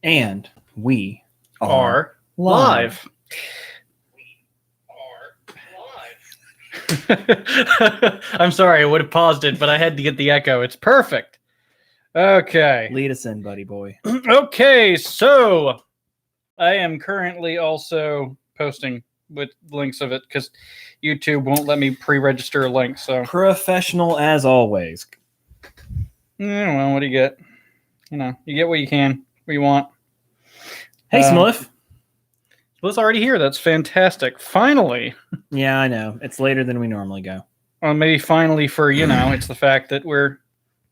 And we are live. I'm sorry, I would have paused it, but I had to get the echo. It's perfect. Okay. Lead us in, buddy boy. Okay, so I am currently also posting with links of it because YouTube won't let me pre-register a link. So Professional as always. Well, what do you get? You get what you can, what you want. Hey, Smurf. It's already here. That's fantastic. Finally. Yeah, I know. It's later than we normally go. Well, maybe finally for, it's the fact that we're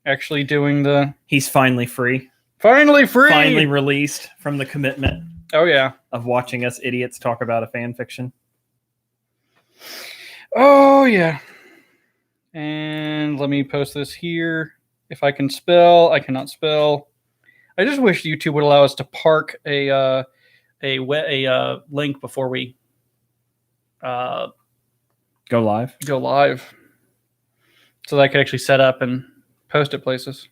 actually doing the... He's finally free. Finally free! Finally released from the commitment. Oh, yeah. Of watching us idiots talk about a fan fiction. Oh, yeah. And let me post this here. If I can spell, I cannot spell. I just wish YouTube would allow us to park a link before we go live. So that I could actually set up and post it places.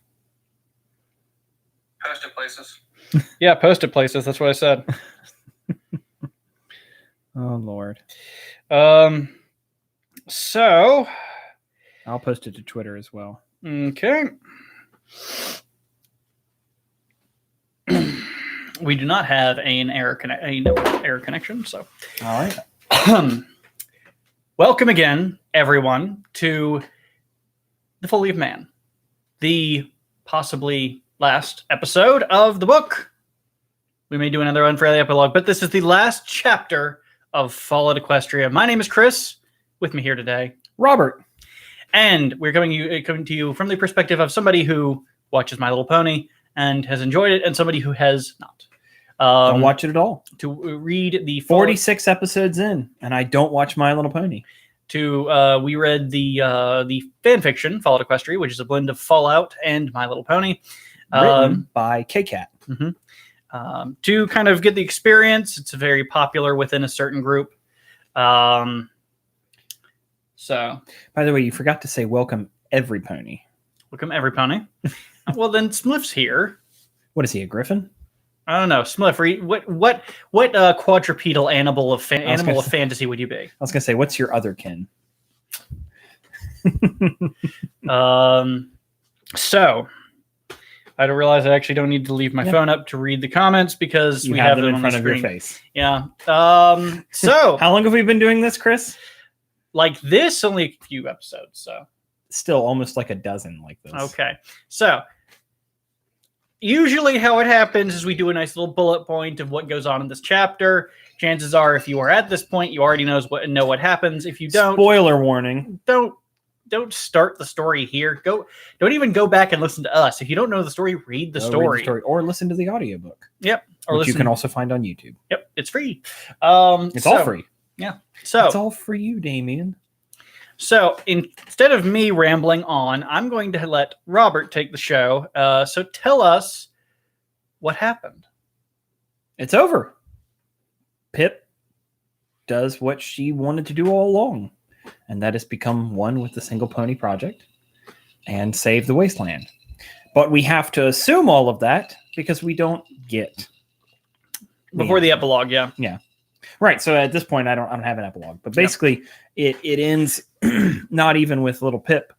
Yeah, post it places. That's what I said. Oh, Lord. So I'll post it to Twitter as well. Okay. We do not have a network error connection, so. All right. Welcome again, everyone, to The Foally of Man, the possibly last episode of the book. We may do another unfairly epilogue, but this is the last chapter of Foally Equestria. My name is Chris. With me here today, Robert. And we're coming to you from the perspective of somebody who watches My Little Pony and has enjoyed it, and somebody who has not. Don't watch it at all. To read the 46 episodes in, and I don't watch My Little Pony. We read the fan fiction Foally Equestria, which is a blend of Fallout and My Little Pony, written by kkat. Mm-hmm. To kind of get the experience. It's very popular within a certain group. So, by the way, you forgot to say welcome every pony. Welcome every pony. Well, then Smliff's here. What is he, a griffin? I don't know, Smliff. What quadrupedal animal of fantasy would you be? I was gonna say, what's your other kin? So I don't realize I actually don't need to leave my phone up to read the comments because we have them in front of your face. Yeah. So how long have we been doing this, Chris? Like this, only a few episodes, so still almost like a dozen like this. Okay. So usually how it happens is we do a nice little bullet point of what goes on in this chapter. Chances are if you are at this point, you already know what happens. If you don't, spoiler warning. Don't start the story here. Don't even go back and listen to us. If you don't know the story, read the story or listen to the audiobook. Yep. Which you can also find on YouTube. Yep, it's free. It's all free. Yeah. So it's all for you, Damien. So instead of me rambling on, I'm going to let Robert take the show. So tell us what happened. It's over. Pip does what she wanted to do all along, and that is become one with the Single Pony Project and save the wasteland. But we have to assume all of that because we don't get before the epilogue. Yeah. Yeah. Right, so at this point, I don't have an epilogue, but basically, it ends not even with little Pip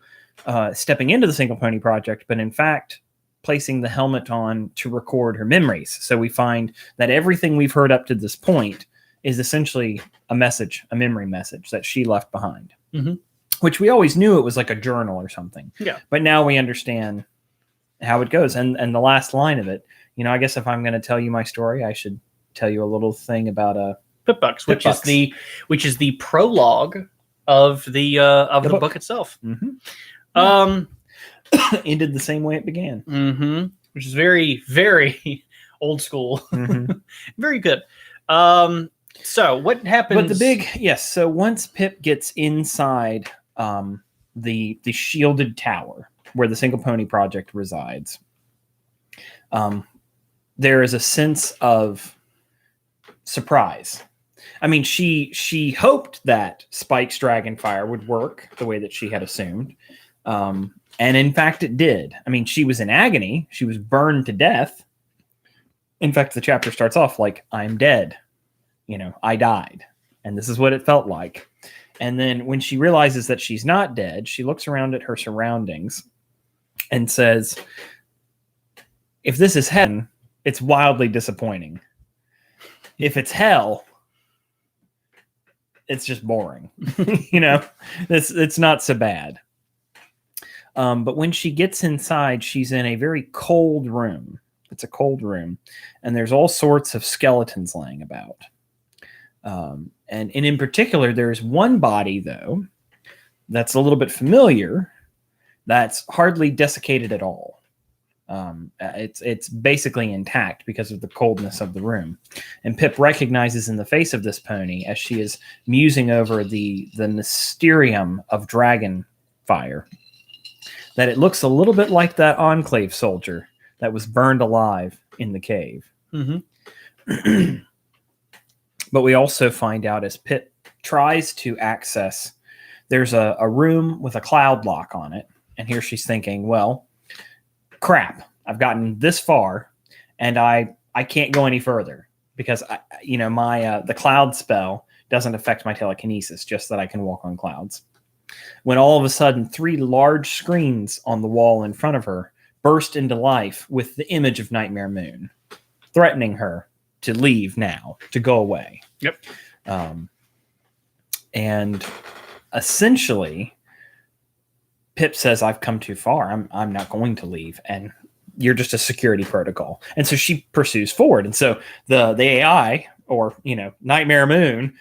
stepping into the Single Pony Project, but in fact placing the helmet on to record her memories. So we find that everything we've heard up to this point is essentially a memory message that she left behind, which we always knew it was like a journal or something. Yeah, but now we understand how it goes, and the last line of it. I guess if I'm going to tell you my story, I should tell you a little thing about Pip-Bucks, which is the prologue of the book itself. Mm-hmm. Ended the same way it began. Mm-hmm. Which is very, very old school. Mm-hmm. Very good. So what happens? But so once Pip gets inside the shielded tower where the Single Pony Project resides, there is a sense of surprise. I mean, she hoped that Spike's Dragonfire would work the way that she had assumed. And in fact, it did. I mean, she was in agony. She was burned to death. In fact, the chapter starts off like, I'm dead. I died. And this is what it felt like. And then when she realizes that she's not dead, she looks around at her surroundings and says, if this is heaven, it's wildly disappointing. If it's hell, it's just boring. It's not so bad. But when she gets inside, she's in a very cold room. It's a cold room, and there's all sorts of skeletons laying about. And in particular, there's one body, though, that's a little bit familiar, that's hardly desiccated at all. It's basically intact because of the coldness of the room. And Pip recognizes in the face of this pony, as she is musing over the mysterium of dragon fire, that it looks a little bit like that Enclave soldier that was burned alive in the cave. Mm-hmm. But we also find out as Pip tries to access, there's a room with a cloud lock on it. And here she's thinking, well, crap, I've gotten this far and I can't go any further because the cloud spell doesn't affect my telekinesis, just that I can walk on clouds. When all of a sudden 3 large screens on the wall in front of her burst into life with the image of Nightmare Moon, threatening her to leave now, to go away. Yep. And essentially, Pip says, I've come too far. I'm not going to leave. And you're just a security protocol. And so she pursues forward. And so the AI, or, Nightmare Moon,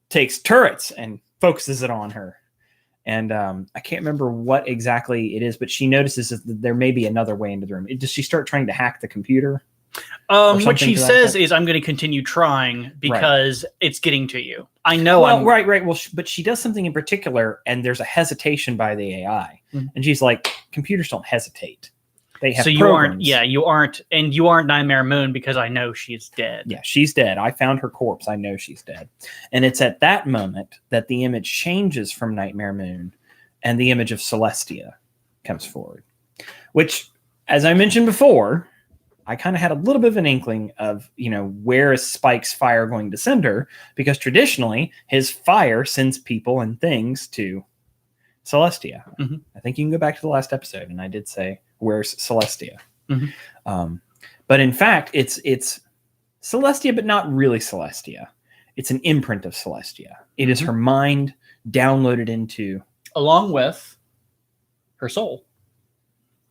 takes turrets and focuses it on her. And I can't remember what exactly it is, but she notices that there may be another way into the room. Does she start trying to hack the computer? What she says is, I'm going to continue trying because it's getting to you. I know. Well, right. Well, but she does something in particular, and there's a hesitation by the AI. Mm-hmm. And she's like, computers don't hesitate. They have programs. You aren't Nightmare Moon because I know she's dead. Yeah, she's dead. I found her corpse. I know she's dead. And it's at that moment that the image changes from Nightmare Moon and the image of Celestia comes forward, which, as I mentioned before, I kind of had a little bit of an inkling of, where is Spike's fire going to send her? Because traditionally, his fire sends people and things to Celestia. Mm-hmm. I think you can go back to the last episode, and I did say, where's Celestia? Mm-hmm. But in fact, it's Celestia, but not really Celestia. It's an imprint of Celestia. It is her mind downloaded into... Along with her soul.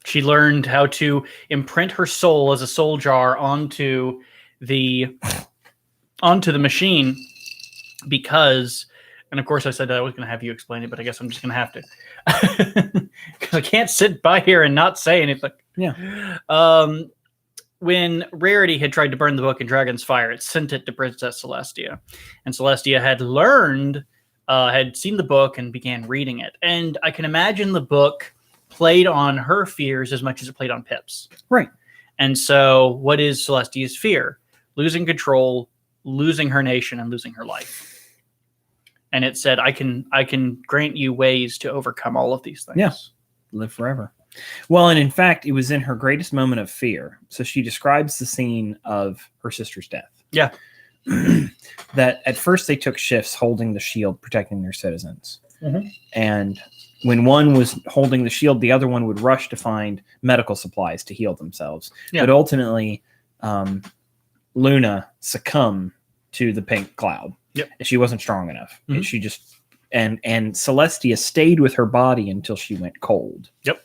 She learned how to imprint her soul as a soul jar onto the machine because, and of course I said that I was going to have you explain it, but I guess I'm just going to have to because I can't sit by here and not say anything. Yeah. When Rarity had tried to burn the book in Dragon's Fire, it sent it to Princess Celestia, and Celestia had seen the book and began reading it, and I can imagine the book played on her fears as much as it played on Pip's. Right. And so what is Celestia's fear? Losing control, losing her nation, and losing her life. And it said, I can grant you ways to overcome all of these things. Yeah. Live forever. Well, and in fact, it was in her greatest moment of fear. So she describes the scene of her sister's death. Yeah. That at first they took shifts holding the shield, protecting their citizens. Mm-hmm. And when one was holding the shield, the other one would rush to find medical supplies to heal themselves. Yeah. But ultimately, Luna succumbed to the pink cloud. Yep. She wasn't strong enough. Mm-hmm. She just and Celestia stayed with her body until she went cold. Yep.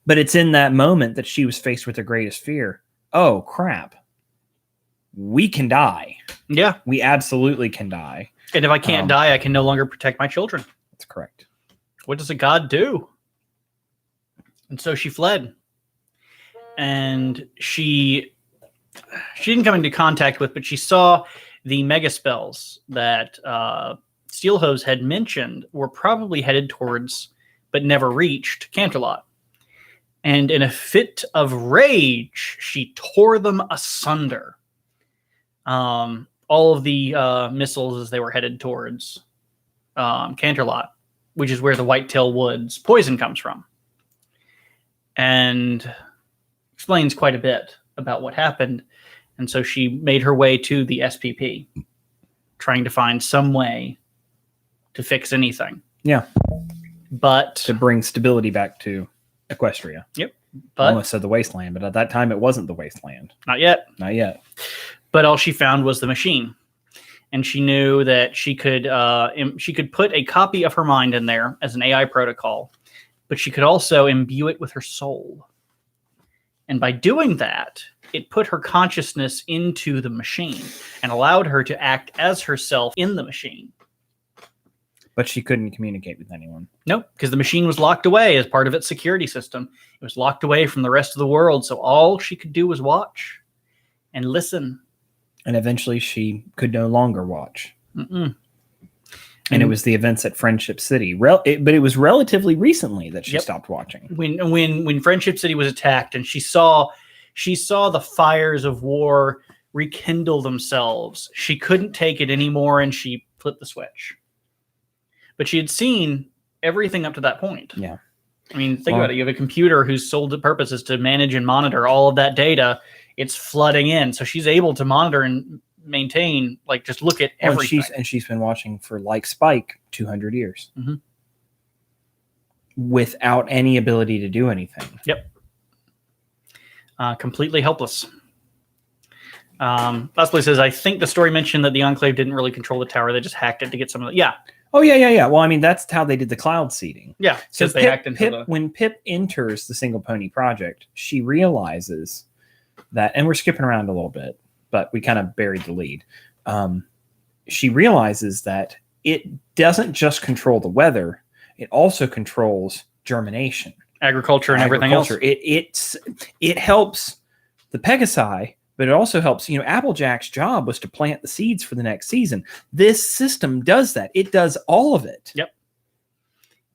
But it's in that moment that she was faced with her greatest fear. Oh, crap. We can die. Yeah. We absolutely can die. And if I can't die, I can no longer protect my children. That's correct. What does a god do? And so she fled. And she didn't come into contact with, but she saw the mega spells that Steelhose had mentioned were probably headed towards, but never reached, Canterlot. And in a fit of rage, she tore them asunder. All of the missiles as they were headed towards Canterlot, which is where the Whitetail Woods poison comes from. And explains quite a bit about what happened. And so she made her way to the SPP, trying to find some way to fix anything. Yeah. But To bring stability back to Equestria. Yep. I But almost said the wasteland, but at that time it wasn't the wasteland. not yet. Not yet. But all she found was the machine. And she knew that she could put a copy of her mind in there as an AI protocol, but she could also imbue it with her soul. And by doing that, it put her consciousness into the machine and allowed her to act as herself in the machine. But she couldn't communicate with anyone. Nope, because the machine was locked away as part of its security system. It was locked away from the rest of the world, so all she could do was watch and listen. And eventually she could no longer watch. Mm-mm. And it was the events at Friendship City. But it was relatively recently that she stopped watching. When Friendship City was attacked and she saw the fires of war rekindle themselves, she couldn't take it anymore and she flipped the switch. But she had seen everything up to that point. Yeah. I mean, think about it. You have a computer whose sole purpose is to manage and monitor all of that data. It's flooding in. So she's able to monitor and maintain, like, just look at everything. And she's been watching for, like Spike, 200 years. Mm-hmm. Without any ability to do anything. Yep. Completely helpless. Last place says, I think the story mentioned that the Enclave didn't really control the tower. They just hacked it to get some of the... Yeah. Oh, yeah. Well, I mean, that's how they did the cloud seeding. Yeah, because they hacked into when Pip enters the Single Pony Project, she realizes that, and we're skipping around a little bit, but we kind of buried the lead. She realizes that it doesn't just control the weather, it also controls germination. Agriculture and everything else. It helps the Pegasi, but it also helps, Applejack's job was to plant the seeds for the next season. This system does that. It does all of it. Yep.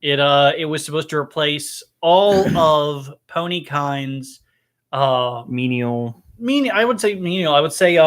It was supposed to replace all of Ponykind's menial. I would say menial. I would say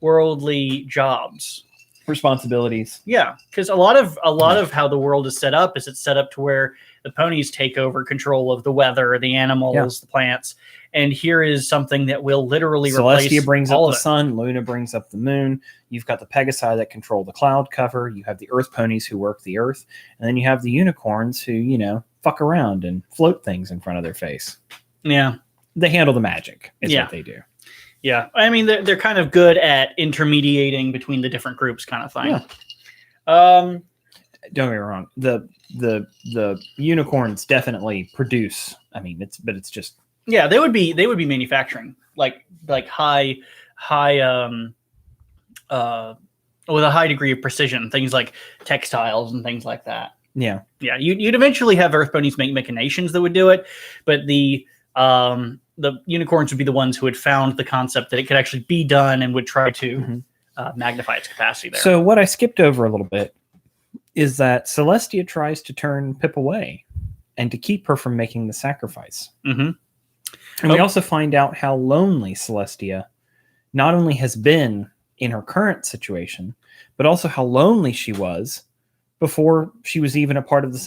worldly jobs. Responsibilities. Yeah, because a lot of how the world is set up is it's set up to where the ponies take over control of the weather, the animals, the plants, and here is something that will literally replace Celestia brings all up of the it. sun, Luna brings up the moon. You've got the Pegasi that control the cloud cover. You have the Earth ponies who work the Earth, and then you have the unicorns who fuck around and float things in front of their face. Yeah, they handle the magic. Is what they do. Yeah, I mean they're kind of good at intermediating between the different groups, kind of thing. Yeah. Don't get me wrong. The unicorns definitely produce. I mean, it's just they would be manufacturing like high with a high degree of precision, things like textiles and things like that. Yeah. You'd eventually have Earth ponies make machinations that would do it, but the unicorns would be the ones who had found the concept that it could actually be done and would try to magnify its capacity there. So what I skipped over a little bit is that Celestia tries to turn Pip away and to keep her from making the sacrifice. Mm-hmm. And we also find out how lonely Celestia not only has been in her current situation, but also how lonely she was before she was even a part of the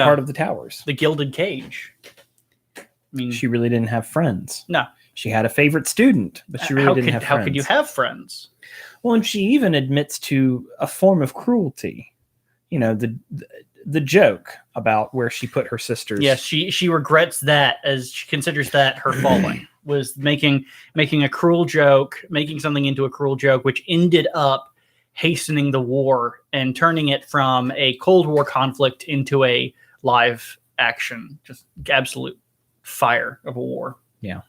part of the towers. The Gilded Cage. I mean, she really didn't have friends. No. She had a favorite student, but she really didn't have friends. How could you have friends? Well, and she even admits to a form of cruelty. The joke about where she put her sisters. Yes, she regrets that, as she considers that her falling was making a cruel joke, making something into a cruel joke, which ended up hastening the war and turning it from a Cold War conflict into a live action, just absolute fire of a war. Yeah.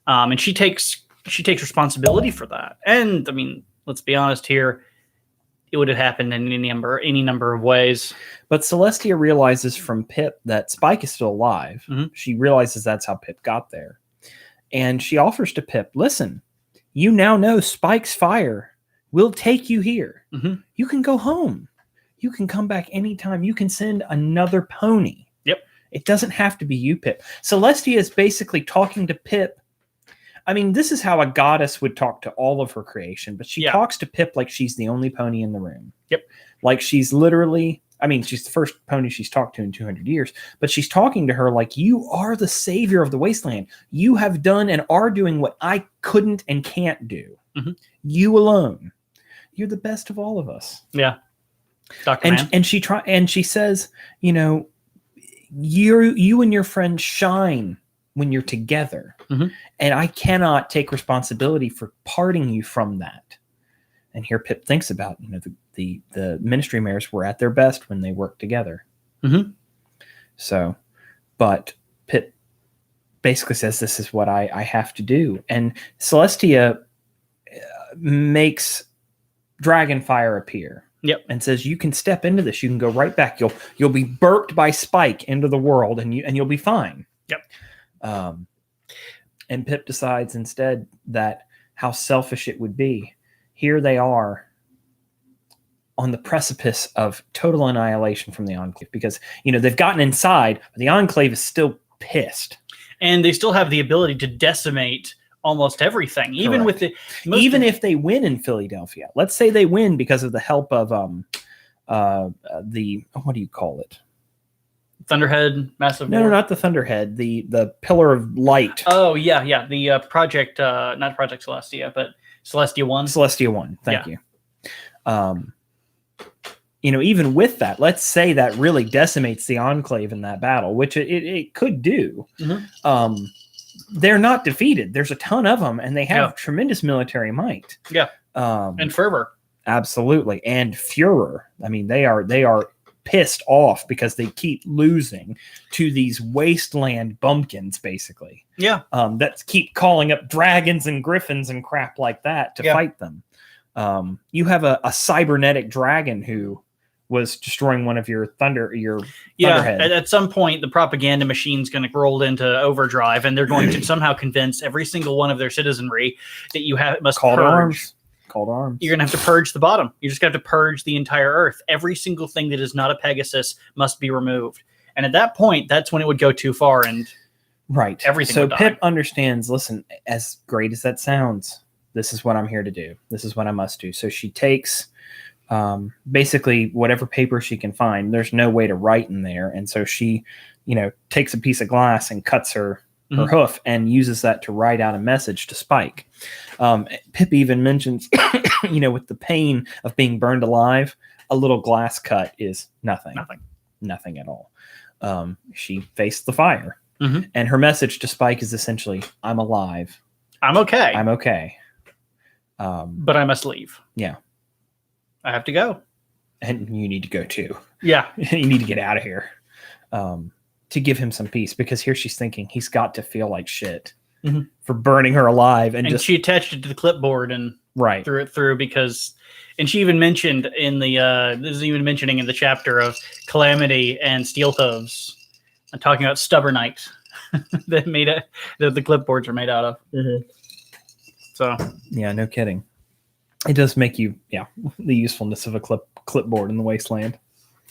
And she takes responsibility for that. And I mean, let's be honest here, it would have happened in any number of ways. But Celestia realizes from Pip that Spike is still alive. Mm-hmm. She realizes that's how Pip got there. And she offers to Pip, listen, you now know Spike's fire will take you here. Mm-hmm. You can go home. You can come back anytime. You can send another pony. Yep. It doesn't have to be you, Pip. Celestia is basically talking to Pip. I mean, this is how a goddess would talk to all of her creation, but she talks to Pip like she's the only pony in the room. Yep. Like she's literally I mean, she's the first pony she's talked to in 200 years, but she's talking to her like, you are the savior of the wasteland. You have done and are doing what I couldn't and can't do. Mm-hmm. You alone. You're the best of all of us. Yeah. Dr. Man. And she says, you know, you and your friends shine when you're together. Mm-hmm. And I cannot take responsibility for parting you from that. And here Pip thinks about, you know, the ministry mares were at their best when they worked together. Mm-hmm. So, but Pip basically says, this is what I have to do. And Celestia makes Dragonfire appear. Yep. And says, you can step into this. You can go right back. You'll be burped by Spike into the world, and you'll be fine. Yep. And Pip decides instead that how selfish it would be. Here they are on the precipice of total annihilation from the Enclave, because, you know, they've gotten inside, but the Enclave is still pissed. And they still have the ability to decimate almost everything, even Correct. with if they win in Philadelphia. Let's say they win because of the help of the, what do you call it? Thunderhead, massive. No, not the Thunderhead. The Pillar of Light. Oh yeah. The project, not Project Celestia, but Celestia 1. Celestia 1. Thank you. You know, even with that, let's say that really decimates the Enclave in that battle, which it could do. Mm-hmm. They're not defeated. There's a ton of them, and they have tremendous military might. Yeah. And fervor. Absolutely. And furor. I mean, they are pissed off because they keep losing to these wasteland bumpkins, basically. Yeah. That keep calling up dragons and griffins and crap like that to fight them. You have a cybernetic dragon who was destroying one of your Thunderhead. At some point, the propaganda machine's going to roll into overdrive, and they're going to somehow convince every single one of their citizenry that you must Call to purge. arms. Call to arms. You're going to have to purge the bottom. You just got to purge the entire Earth. Every single thing that is not a Pegasus must be removed. And at that point, that's when it would go too far, and everything So would die. Pip understands, listen, as great as that sounds, this is what I'm here to do. This is what I must do. So she takes basically whatever paper she can find. There's no way to write in there. And so she, you know, takes a piece of glass and cuts her hoof and uses that to write out a message to Spike. Pip even mentions, you know, with the pain of being burned alive, a little glass cut is nothing at all. She faced the fire, and her message to Spike is essentially, I'm alive. I'm okay. I'm okay. But I must leave. Yeah. I have to go. And you need to go too. Yeah. You need to get out of here. To give him some peace, because here she's thinking he's got to feel like shit for burning her alive. And just, she attached it to the clipboard and threw it through because, and she even mentioned in the, this is even mentioning in the chapter of Calamity and Steelhooves, talking about stubbornite that the clipboards are made out of. So yeah, no kidding. It does make you, the usefulness of a clipboard in the wasteland.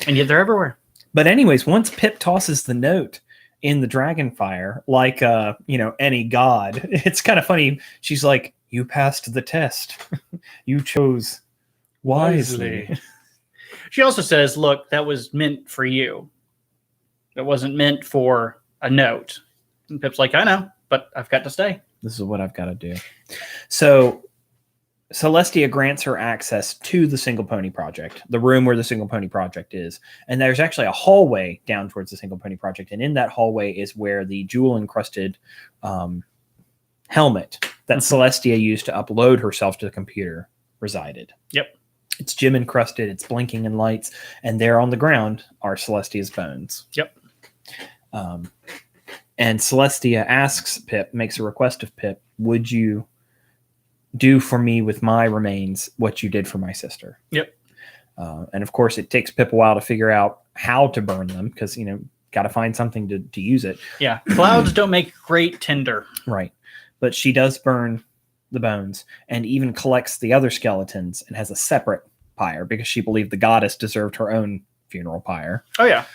And yet they're everywhere. But anyways, once Pip tosses the note in the Dragonfire, like, you know, any god, it's kind of funny. She's like, you passed the test. You chose wisely. She also says, look, that was meant for you. It wasn't meant for a note. And Pip's like, I know, but I've got to stay. This is what I've got to do. So Celestia grants her access to the Single Pony Project, the room where the Single Pony Project is. And there's actually a hallway down towards the Single Pony Project. And in that hallway is where the jewel-encrusted helmet that Celestia used to upload herself to the computer resided. Yep. It's gem-encrusted. It's blinking in lights. And there on the ground are Celestia's bones. Yep. And Celestia asks Pip, makes a request of Pip, would you do for me with my remains what you did for my sister? Yep. And of course, it takes Pip a while to figure out how to burn them because, you know, got to find something to use it. Yeah. Clouds don't make great tinder. Right. But she does burn the bones and even collects the other skeletons and has a separate pyre because she believed the goddess deserved her own funeral pyre. Oh, yeah.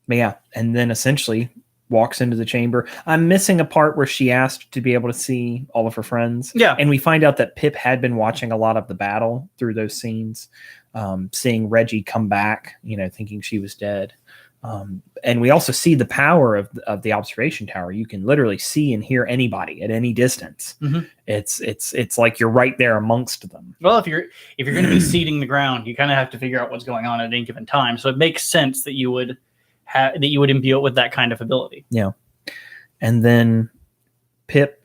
But yeah, and then essentially walks into the chamber. I'm missing a part where she asked to be able to see all of her friends. Yeah. And we find out that Pip had been watching a lot of the battle through those scenes. seeing Reggie come back, thinking she was dead. And we also see the power of the observation tower. You can literally see and hear anybody at any distance. Mm-hmm. It's like you're right there amongst them. Well, if you're going to be seeding the ground, you kind of have to figure out what's going on at any given time. So it makes sense that you would imbue it with that kind of ability. Yeah. And then Pip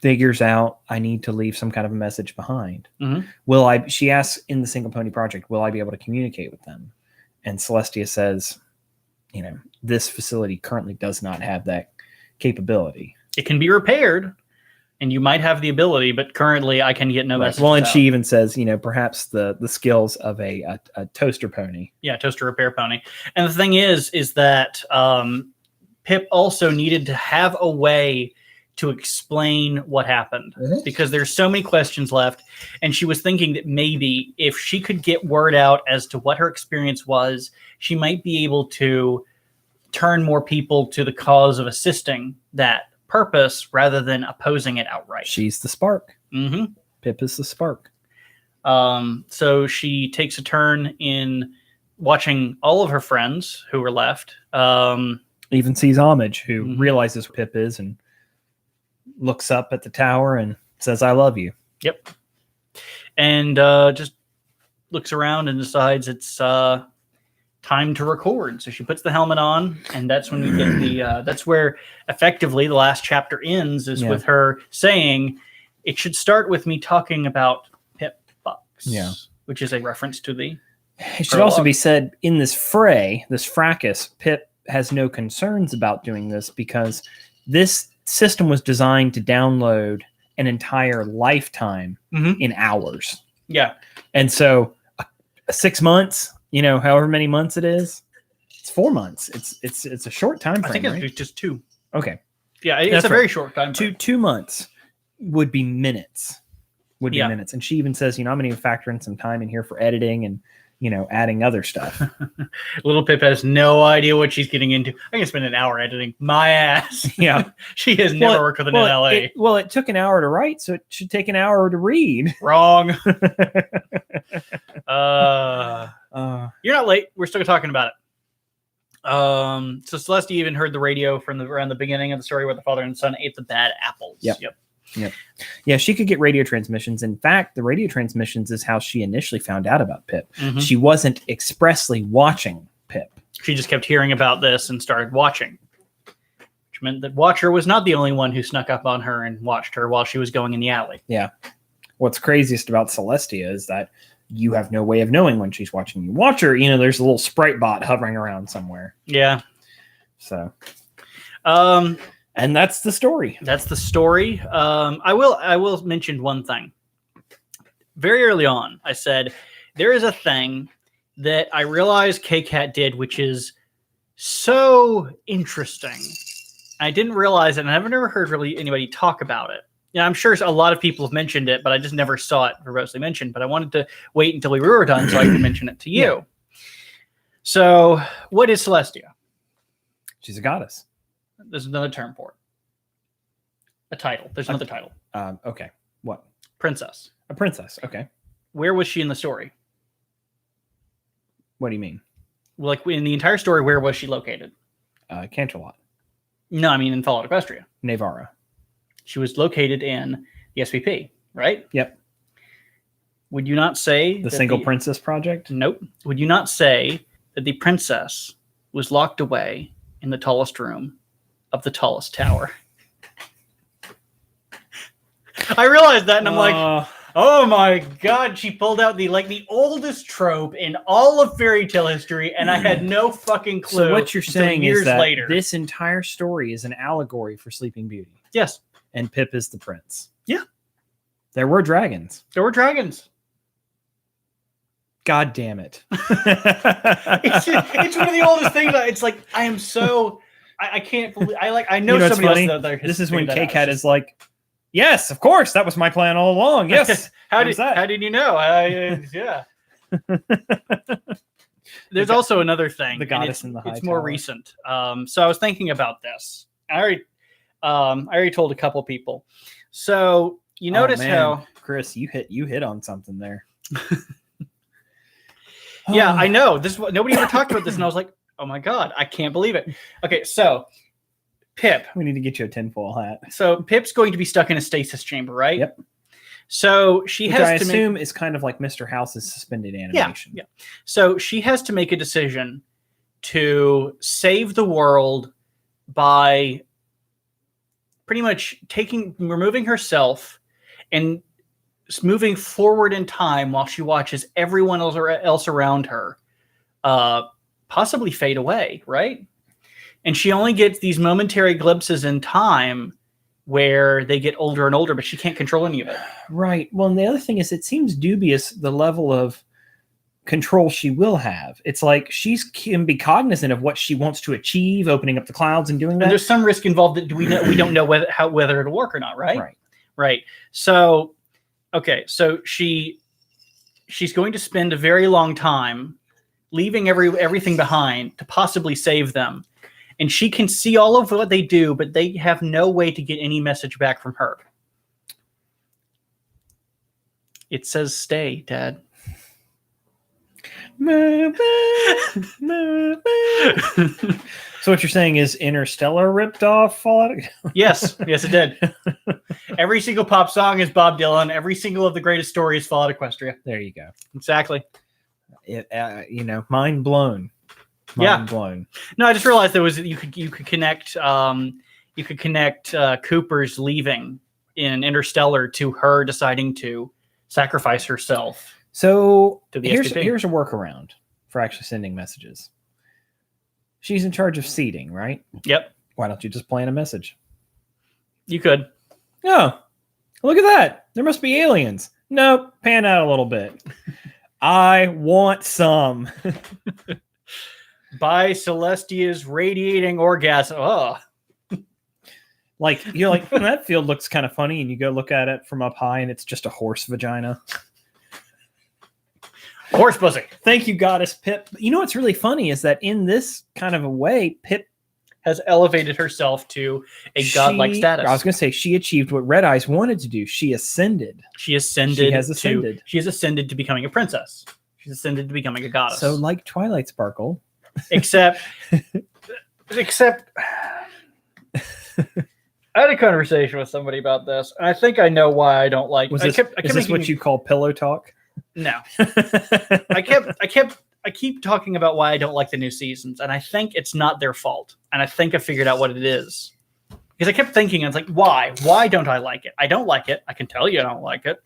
figures out, I need to leave some kind of a message behind. Mm-hmm. She asks in the Single Pony Project, will I be able to communicate with them? And Celestia says, this facility currently does not have that capability. It can be repaired, and you might have the ability, but currently I can get no message. Well, and she even says, perhaps the skills of a toaster pony. Yeah, toaster repair pony. And the thing is that Pip also needed to have a way to explain what happened, because there's so many questions left. And she was thinking that maybe if she could get word out as to what her experience was, she might be able to turn more people to the cause of assisting that purpose rather than opposing it outright. She's the spark. Mm-hmm. Pip is the spark. So she takes a turn in watching all of her friends who were left. Even sees Homage, who realizes who Pip is and looks up at the tower and says, I love you. Yep. And just looks around and decides it's time to record. So she puts the helmet on, and that's when we get the that's where effectively the last chapter ends, is with her saying, it should start with me talking about Pip Bucks. Yeah. Which is a reference to the It should also be said, in this fray, this fracas, Pip has no concerns about doing this because this system was designed to download an entire lifetime in hours. Yeah. And so 6 months, however many months it is, it's 4 months. It's a short time frame. I think it's right? just 2. Okay. Yeah, it's a very short time frame. 2 months would be minutes. Minutes. And she even says, I'm going to factor in some time in here for editing and adding other stuff. Little Pip has no idea what she's getting into. I can spend an hour editing my ass. Yeah. She has never worked with an LA. It took an hour to write, so it should take an hour to read. Wrong. You're not late. We're still talking about it. So Celestia even heard the radio from around the beginning of the story where the father and son ate the bad apples. Yep. Yeah, she could get radio transmissions. In fact, the radio transmissions is how she initially found out about Pip. She wasn't expressly watching Pip. She just kept hearing about this and started watching. Which meant that Watcher was not the only one who snuck up on her and watched her while she was going in the alley. Yeah. What's craziest about Celestia is that you have no way of knowing when she's watching you. Watcher, there's a little sprite bot hovering around somewhere. Yeah. So. And that's the story. That's the story. I will mention one thing. Very early on, I said, there is a thing that I realized kkat did, which is so interesting. I didn't realize it, and I've never heard really anybody talk about it. Yeah, I'm sure a lot of people have mentioned it, but I just never saw it verbosely mentioned. But I wanted to wait until we were done so I could mention it to you. Yeah. So, what is Celestia? She's a goddess. There's another term for it. A title. There's another title. Okay. What? Princess. A princess. Okay. Where was she in the story? What do you mean? Like in the entire story, where was she located? Canterlot. No, I mean in Fallout Equestria. Navarra. She was located in the SPP, right? Yep. Would you not say the Single Princess Project? Nope. Would you not say that the princess was locked away in the tallest room of the tallest tower? I realized that, and I'm like, oh my god, she pulled out the oldest trope in all of fairy tale history, and I had no fucking clue. So what you're saying years is that later. This entire story is an allegory for Sleeping Beauty. Yes. And Pip is the prince. Yeah. There were dragons. There were dragons. God damn it. It's one of the oldest things. It's like, I am so... I can't believe... I know somebody else that this is when kkat is like, yes, of course, that was my plan all along. Yes. How did you know? Yeah. There's also another thing. The goddess in the high It's more tower. recent. So I was thinking about this. I already told a couple people. So you notice how Chris, you hit on something there. Yeah, I know. Nobody ever talked about this, and I was like, oh my god, I can't believe it. Okay, so Pip. We need to get you a tinfoil hat. So Pip's going to be stuck in a stasis chamber, right? Yep. So she Which has I to assume is kind of like Mr. House's suspended animation. Yeah. So she has to make a decision to save the world by pretty much removing herself and moving forward in time while she watches everyone else around her possibly fade away, right? And she only gets these momentary glimpses in time where they get older and older, but she can't control any of it. Right. Well, and the other thing is it seems dubious the level of control she will have. It's like she can be cognizant of what she wants to achieve, opening up the clouds and doing that. And there's some risk involved that we don't know whether it'll work or not, right? Right. So, okay, so she's going to spend a very long time leaving everything behind to possibly save them. And she can see all of what they do, but they have no way to get any message back from her. It says stay, Dad. So what you're saying is Interstellar ripped off Fallout? Yes, it did. Every single pop song is Bob Dylan. Every single of the greatest stories Fallout Equestria. There you go. Exactly. Mind blown. Mind blown. No, I just realized there was you could connect Cooper's leaving in Interstellar to her deciding to sacrifice herself. So to the here's a workaround for actually sending messages. She's in charge of seeding, right? Yep. Why don't you just plan a message? You could. Oh, look at that. There must be aliens. Nope. Pan out a little bit. I want some. By Celestia's radiating orgasm. Oh. Like, you're like, that field looks kind of funny, and you go look at it from up high, and it's just a horse vagina. Horse pussy. Thank you, Goddess Pip. You know what's really funny is that in this kind of a way, Pip has elevated herself to a godlike status. I was going to say she achieved what Red Eyes wanted to do. She ascended. She has ascended to becoming a princess. She's ascended to becoming a goddess. So like Twilight Sparkle. Except I had a conversation with somebody about this, and I think I know why I don't like. Is this what you call pillow talk? No. I keep talking about why I don't like the new seasons, and I think it's not their fault. And I think I figured out what it is. Because I kept thinking, I was like, why? Why don't I like it? I don't like it. I can tell you I don't like it.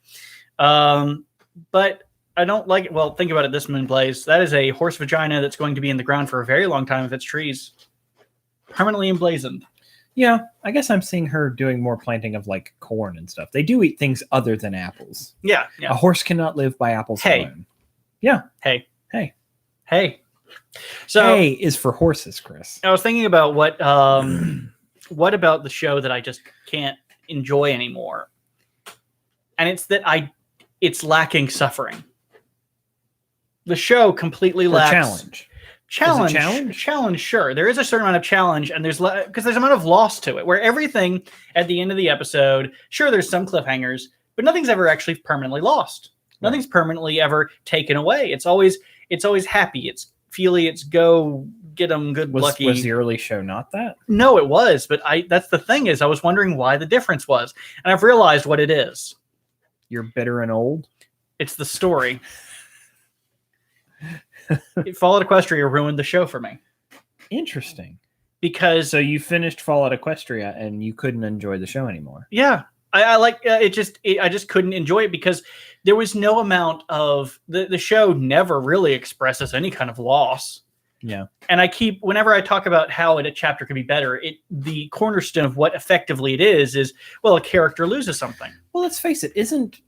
But I don't like it. Well, think about it. This Moon Blaze, that is a horse vagina that's going to be in the ground for a very long time if it's trees. Permanently emblazoned. Yeah, I guess I'm seeing her doing more planting of like corn and stuff. They do eat things other than apples. Yeah. A horse cannot live by apples alone. Yeah. Hey. So hey is for horses, Chris. I was thinking about what about the show that I just can't enjoy anymore. And it's that it's lacking suffering. The show completely lacks challenge. Sure, there is a certain amount of challenge, and there's an amount of loss to it, where everything at the end of the episode, sure, there's some cliffhangers, but nothing's ever actually permanently lost. Right. Nothing's permanently ever taken away. It's always happy. It's feely. It's go get them good lucky. Was the early show not that? No, it was, but that's the thing is I was wondering why the difference was, and I've realized what it is. You're bitter and old. It's the story. Fallout Equestria ruined the show for me. Interesting. Because so you finished Fallout Equestria and you couldn't enjoy the show anymore. Yeah, I like it. I just couldn't enjoy it because there was no amount of the show never really expresses any kind of loss. Yeah, and whenever I talk about how a chapter could be better, the cornerstone of what effectively it is well, a character loses something. Well, let's face it, isn't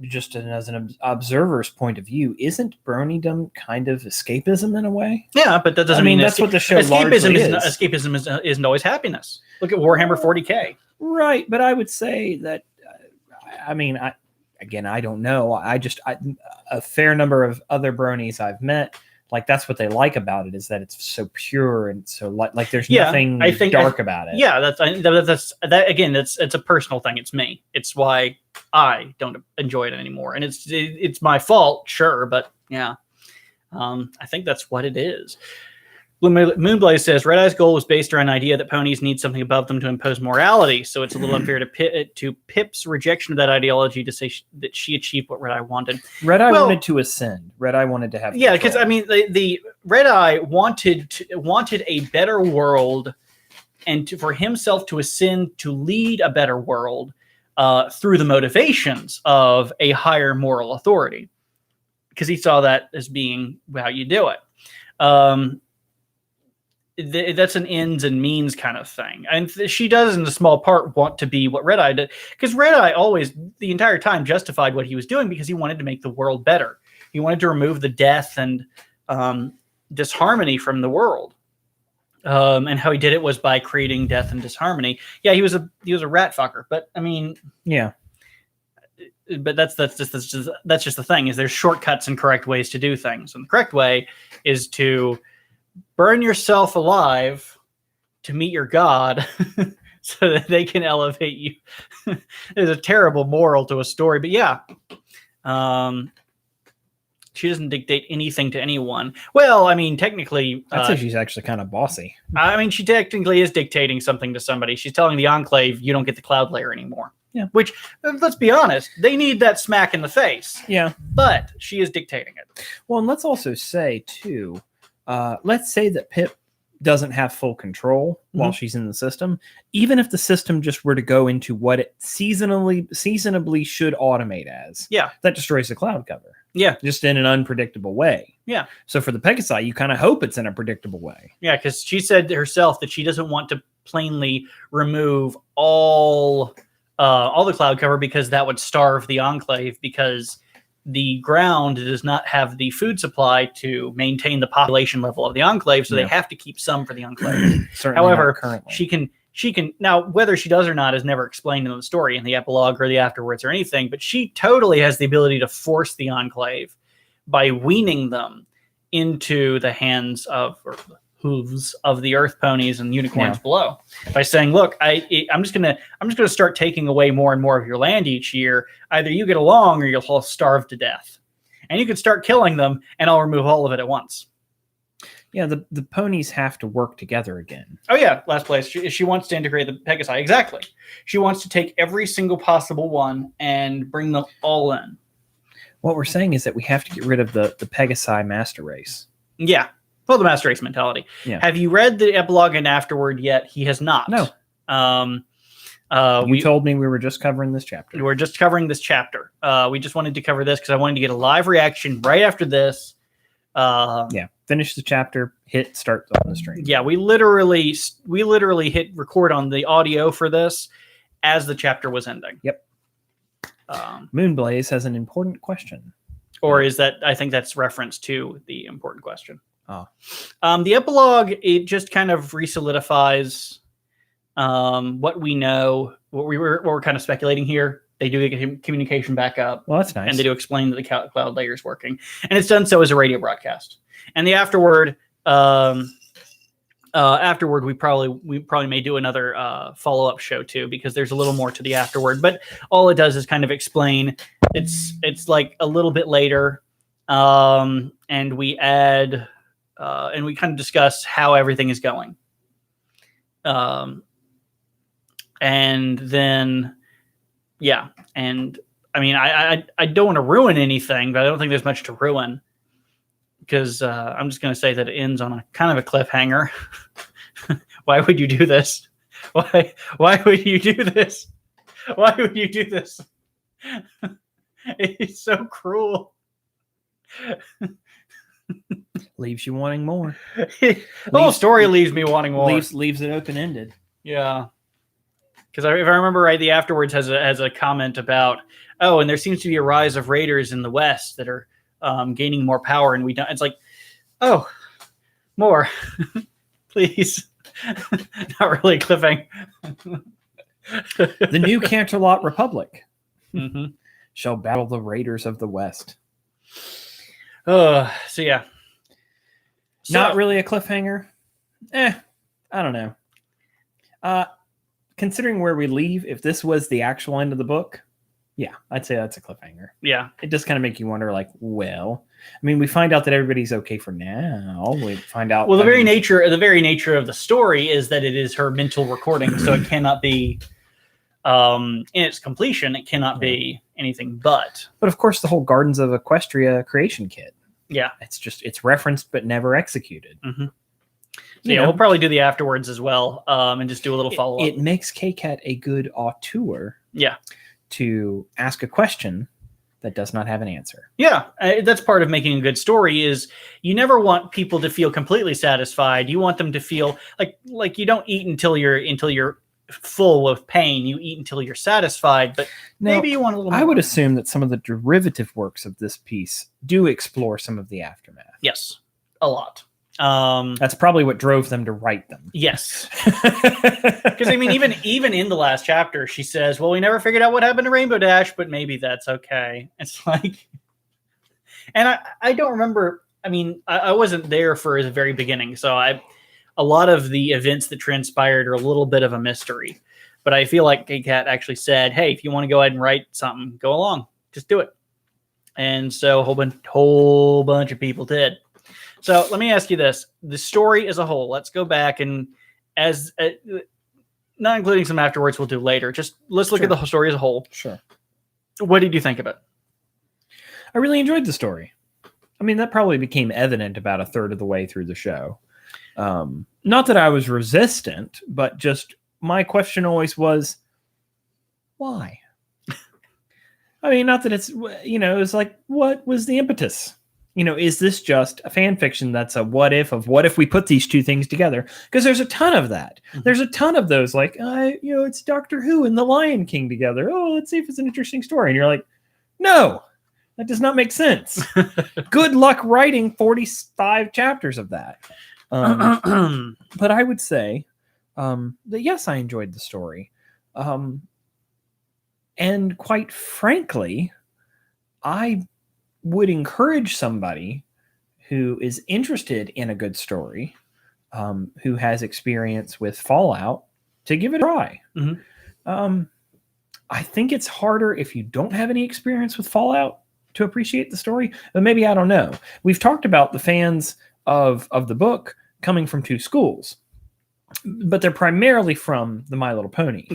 just as an observer's point of view, isn't broniedom kind of escapism in a way? Yeah, but that doesn't mean that's what the show largely is. Escapism isn't always happiness. Look at Warhammer 40K. Right, but I would say that, I don't know. A fair number of other bronies I've met, like that's what they like about it, is that it's so pure and so like there's nothing dark about it. Yeah, it's a personal thing. It's me. It's why I don't enjoy it anymore, and it's my fault, sure, but yeah. I think that's what it is. Moonblaze says Red Eye's goal was based around an idea that ponies need something above them to impose morality, so it's a little unfair to Pip's rejection of that ideology to say that she achieved what Red Eye wanted. Red Eye wanted to ascend. Red Eye wanted to have because I mean the Red Eye wanted a better world, and for himself to ascend to lead a better world through the motivations of a higher moral authority, because he saw that as being how you do it. That's an ends and means kind of thing. And she does, in a small part, want to be what Red Eye did. Because Red Eye always, the entire time, justified what he was doing because he wanted to make the world better. He wanted to remove the death and disharmony from the world. And how he did it was by creating death and disharmony. Yeah, he was a rat fucker. But, I mean... Yeah. But that's just the thing, is there's shortcuts and correct ways to do things. And the correct way is to... burn yourself alive to meet your God so that they can elevate you. There's a terrible moral to a story, but yeah. She doesn't dictate anything to anyone. Well, I mean, technically... I'd say she's actually kind of bossy. I mean, she technically is dictating something to somebody. She's telling the Enclave, you don't get the Cloud Layer anymore. Yeah. Which, let's be honest, they need that smack in the face. Yeah. But she is dictating it. Well, and let's also say, too... let's say that Pip doesn't have full control while she's in the system. Even if the system just were to go into what it seasonably should automate as, that destroys the cloud cover. Yeah, just in an unpredictable way. Yeah. So for the Pegasi, you kind of hope it's in a predictable way. Yeah, because she said herself that she doesn't want to plainly remove all the cloud cover because that would starve the Enclave, because the ground does not have the food supply to maintain the population level of the Enclave, so they have to keep some for the Enclave. However, she can now, whether she does or not is never explained in the story, in the epilogue or the afterwards or anything, but she totally has the ability to force the Enclave by weaning them into the hands of, or hooves of, the Earth ponies and unicorns below, by saying, look, I'm just gonna start taking away more and more of your land each year. Either you get along or you'll all starve to death, and you can start killing them and I'll remove all of it at once. Yeah, the ponies have to work together again. Oh yeah, last place. She wants to integrate the Pegasi. Exactly. She wants to take every single possible one and bring them all in. What we're saying is that we have to get rid of the Pegasi master race. Yeah. Well, the master race mentality. Yeah. Have you read the epilogue and afterward yet? He has not. No. You told me we were just covering this chapter. We're just covering this chapter. We just wanted to cover this because I wanted to get a live reaction right after this. Finish the chapter, hit start on the stream. Yeah, we literally hit record on the audio for this as the chapter was ending. Yep. Moonblaze has an important question. Or is that, I think that's reference to the important question. Oh. The epilogue, it just kind of re-solidifies what we know, what we're kind of speculating here. They do get communication back up. Well, that's nice. And they do explain that the cloud layer is working. And it's done so as a radio broadcast. And the afterward, we probably may do another follow-up show too, because there's a little more to the afterward. But all it does is kind of explain. It's like a little bit later, and we add, and we kind of discuss how everything is going. And then, yeah, and I mean, I don't want to ruin anything, but I don't think there's much to ruin, because I'm just going to say that it ends on a kind of a cliffhanger. Why would you do this? Why would you do this? Why would you do this? It's so cruel. Leaves you wanting more. The whole story leaves me wanting more. Leaves it open-ended. Yeah. Because if I remember right, the afterwards has a comment about, oh, and there seems to be a rise of raiders in the West that are gaining more power, and we don't. It's like, oh, more, please. Not really cliffing. The new Canterlot Republic shall battle the raiders of the West. So yeah. Not really a cliffhanger. I don't know. Considering where we leave, if this was the actual end of the book, yeah, I'd say that's a cliffhanger. Yeah. It just kind of make you wonder, like, well, I mean, we find out that everybody's okay for now. We find out. Well, the very nature of the story is that it is her mental recording, so it cannot be in its completion. It cannot be anything but. But of course, the whole Gardens of Equestria creation kit. Yeah, it's referenced but never executed. Mm-hmm. So we'll probably do the afterwards as well, and just do a little follow up. It makes kkat a good auteur. Yeah. To ask a question that does not have an answer. Yeah, that's part of making a good story. Is you never want people to feel completely satisfied. You want them to feel like you don't eat until you're full of pain. You eat until you're satisfied. But now, maybe you want a little more. I would assume that some of the derivative works of this piece do explore some of the aftermath. Yes, a lot. That's probably what drove them to write them. Yes, because I mean, even in the last chapter, she says, "Well, we never figured out what happened to Rainbow Dash, but maybe that's okay." It's like, and I don't remember. I mean, I wasn't there for the very beginning, so a lot of the events that transpired are a little bit of a mystery. But I feel like kkat actually said, "Hey, if you want to go ahead and write something, go along, just do it." And so a whole bunch of people did. So let me ask you this: the story as a whole. Let's go back and, as not including some afterwards, we'll do later. Just let's look at the story as a whole. Sure. What did you think of it? I really enjoyed the story. I mean, that probably became evident about a third of the way through the show. Not that I was resistant, but just my question always was, why? I mean, not that it's, it's like, what was the impetus? Is this just a fan fiction that's a what if we put these two things together? Because there's a ton of that. Mm-hmm. There's a ton of those, like, it's Doctor Who and the Lion King together. Oh, let's see if it's an interesting story. And you're like, no, that does not make sense. Good luck writing 45 chapters of that. But I would say that, yes, I enjoyed the story. And quite frankly, I would encourage somebody who is interested in a good story, who has experience with Fallout, to give it a try. Mm-hmm. I think it's harder if you don't have any experience with Fallout to appreciate the story, but maybe, I don't know. We've talked about the fans of the book coming from two schools, but they're primarily from the My Little Pony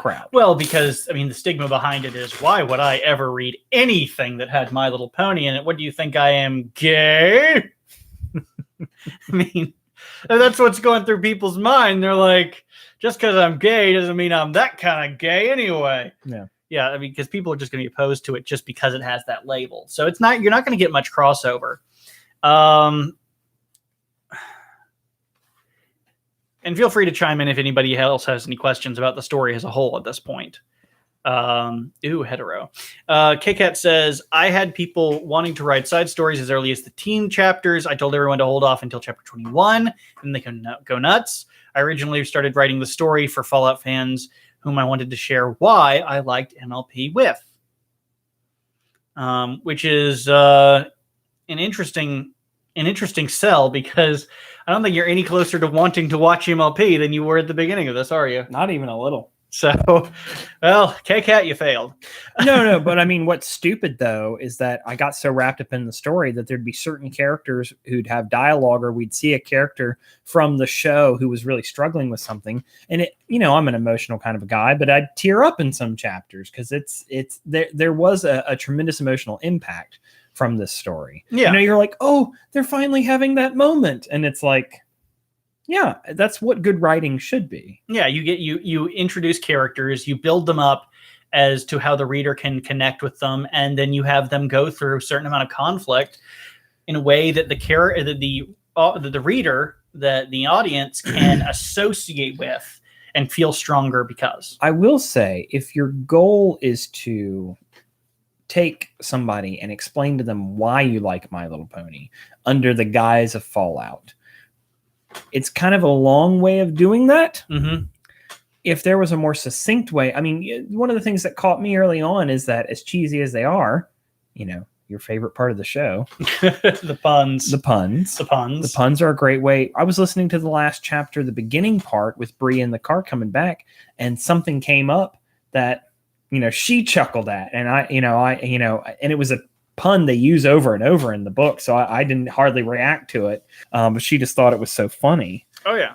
crowd. Well, because, I mean, the stigma behind it is, why would I ever read anything that had My Little Pony in it? What do you think, I am gay? I mean, that's what's going through people's mind. They're like, just because I'm gay doesn't mean I'm that kind of gay anyway. Yeah. Yeah, I mean, because people are just going to be opposed to it just because it has that label. So you're not going to get much crossover. And feel free to chime in if anybody else has any questions about the story as a whole at this point. Hetero. kkat says, I had people wanting to write side stories as early as the teen chapters. I told everyone to hold off until chapter 21, and they can go nuts. I originally started writing the story for Fallout fans whom I wanted to share why I liked MLP with. Which is an interesting sell, because I don't think you're any closer to wanting to watch MLP than you were at the beginning of this, are you? Not even a little. So, well, kkat, you failed. No, but I mean, what's stupid, though, is that I got so wrapped up in the story that there'd be certain characters who'd have dialogue, or we'd see a character from the show who was really struggling with something. And I'm an emotional kind of a guy, but I'd tear up in some chapters because there was a tremendous emotional impact from this story. Yeah. You're like, oh, they're finally having that moment. And it's like, yeah, that's what good writing should be. Yeah, you introduce characters, you build them up as to how the reader can connect with them, and then you have them go through a certain amount of conflict in a way that the reader, that the audience can associate with and feel stronger because. I will say, if your goal is to take somebody and explain to them why you like My Little Pony under the guise of Fallout, it's kind of a long way of doing that. Mm-hmm. If there was a more succinct way, I mean, one of the things that caught me early on is that, as cheesy as they are, your favorite part of the show, the puns are a great way. I was listening to the last chapter, the beginning part with Bree in the car coming back, and something came up that, she chuckled at, and and it was pun they use over and over in the book, so I didn't hardly react to it. But she just thought it was so funny. Oh yeah.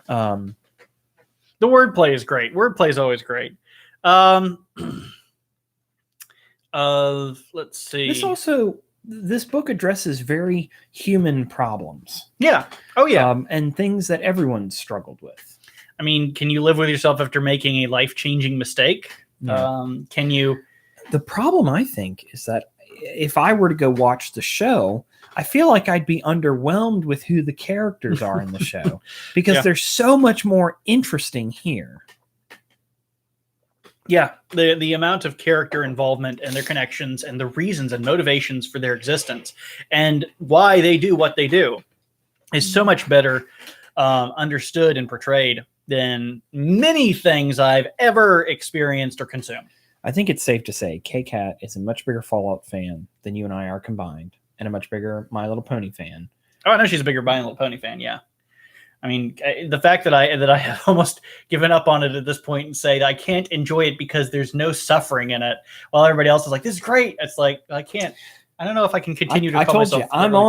The wordplay is great. Wordplay is always great. Let's see. This book addresses very human problems. Yeah. Oh yeah. And things that everyone's struggled with. I mean, can you live with yourself after making a life-changing mistake? Yeah. Can you? The problem, I think, is that if I were to go watch the show, I feel like I'd be underwhelmed with who the characters are in the show because they're so much more interesting here. Yeah, the amount of character involvement and their connections and the reasons and motivations for their existence and why they do what they do is so much better understood and portrayed than many things I've ever experienced or consumed. I think it's safe to say kkat is a much bigger Fallout fan than you and I are combined, and a much bigger My Little Pony fan. Oh, I know she's a bigger My Little Pony fan, yeah. I mean, the fact that I have almost given up on it at this point and say that I can't enjoy it because there's no suffering in it, while everybody else is like, "This is great." It's like I can't. I don't know if I can continue to. I call told myself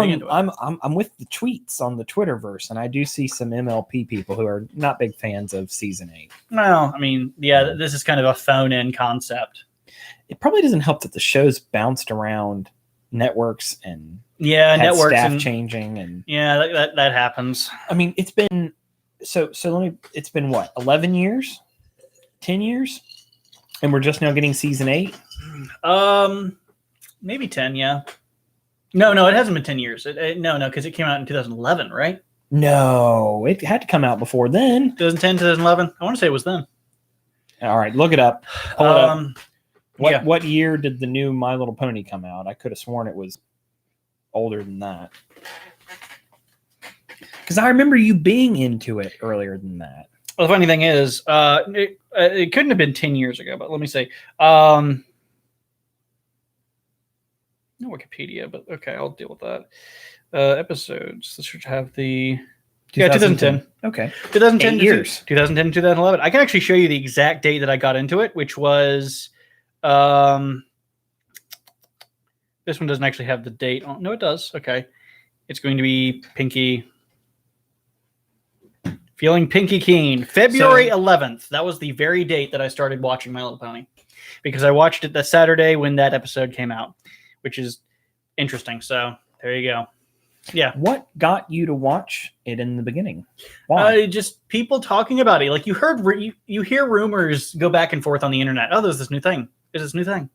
you, I'm with the tweets on the Twitterverse, and I do see some MLP people who are not big fans of season 8. Well, I mean, yeah, this is kind of a phone-in concept. It probably doesn't help that the show's bounced around networks and networks staff and changing and that happens. I mean, it's been it's been what, 11 years, 10 years, and we're just now getting season 8. Maybe 10. Yeah. No, it hasn't been 10 years. No, because it came out in 2011, right? No, it had to come out before then. 2010, 2011. I want to say it was then. All right, look it up. Pull it up. What year did the new My Little Pony come out? I could have sworn it was older than that. Because I remember you being into it earlier than that. Well, the funny thing is, it couldn't have been 10 years ago, but let me say, no Wikipedia, but okay, I'll deal with that. Episodes. This should have the 2010. Okay, 2010 8 years. 2010 to 2011. I can actually show you the exact date that I got into it, which was this one doesn't actually have the date. Oh, no, it does. Okay, it's going to be Feeling Pinky Keen, February 11th. That was the very date that I started watching My Little Pony, because I watched it the Saturday when that episode came out, which is interesting. So there you go. Yeah. What got you to watch it in the beginning? Why? Just people talking about it. Like you hear rumors go back and forth on the internet. Oh, there's this new thing. There's this new thing.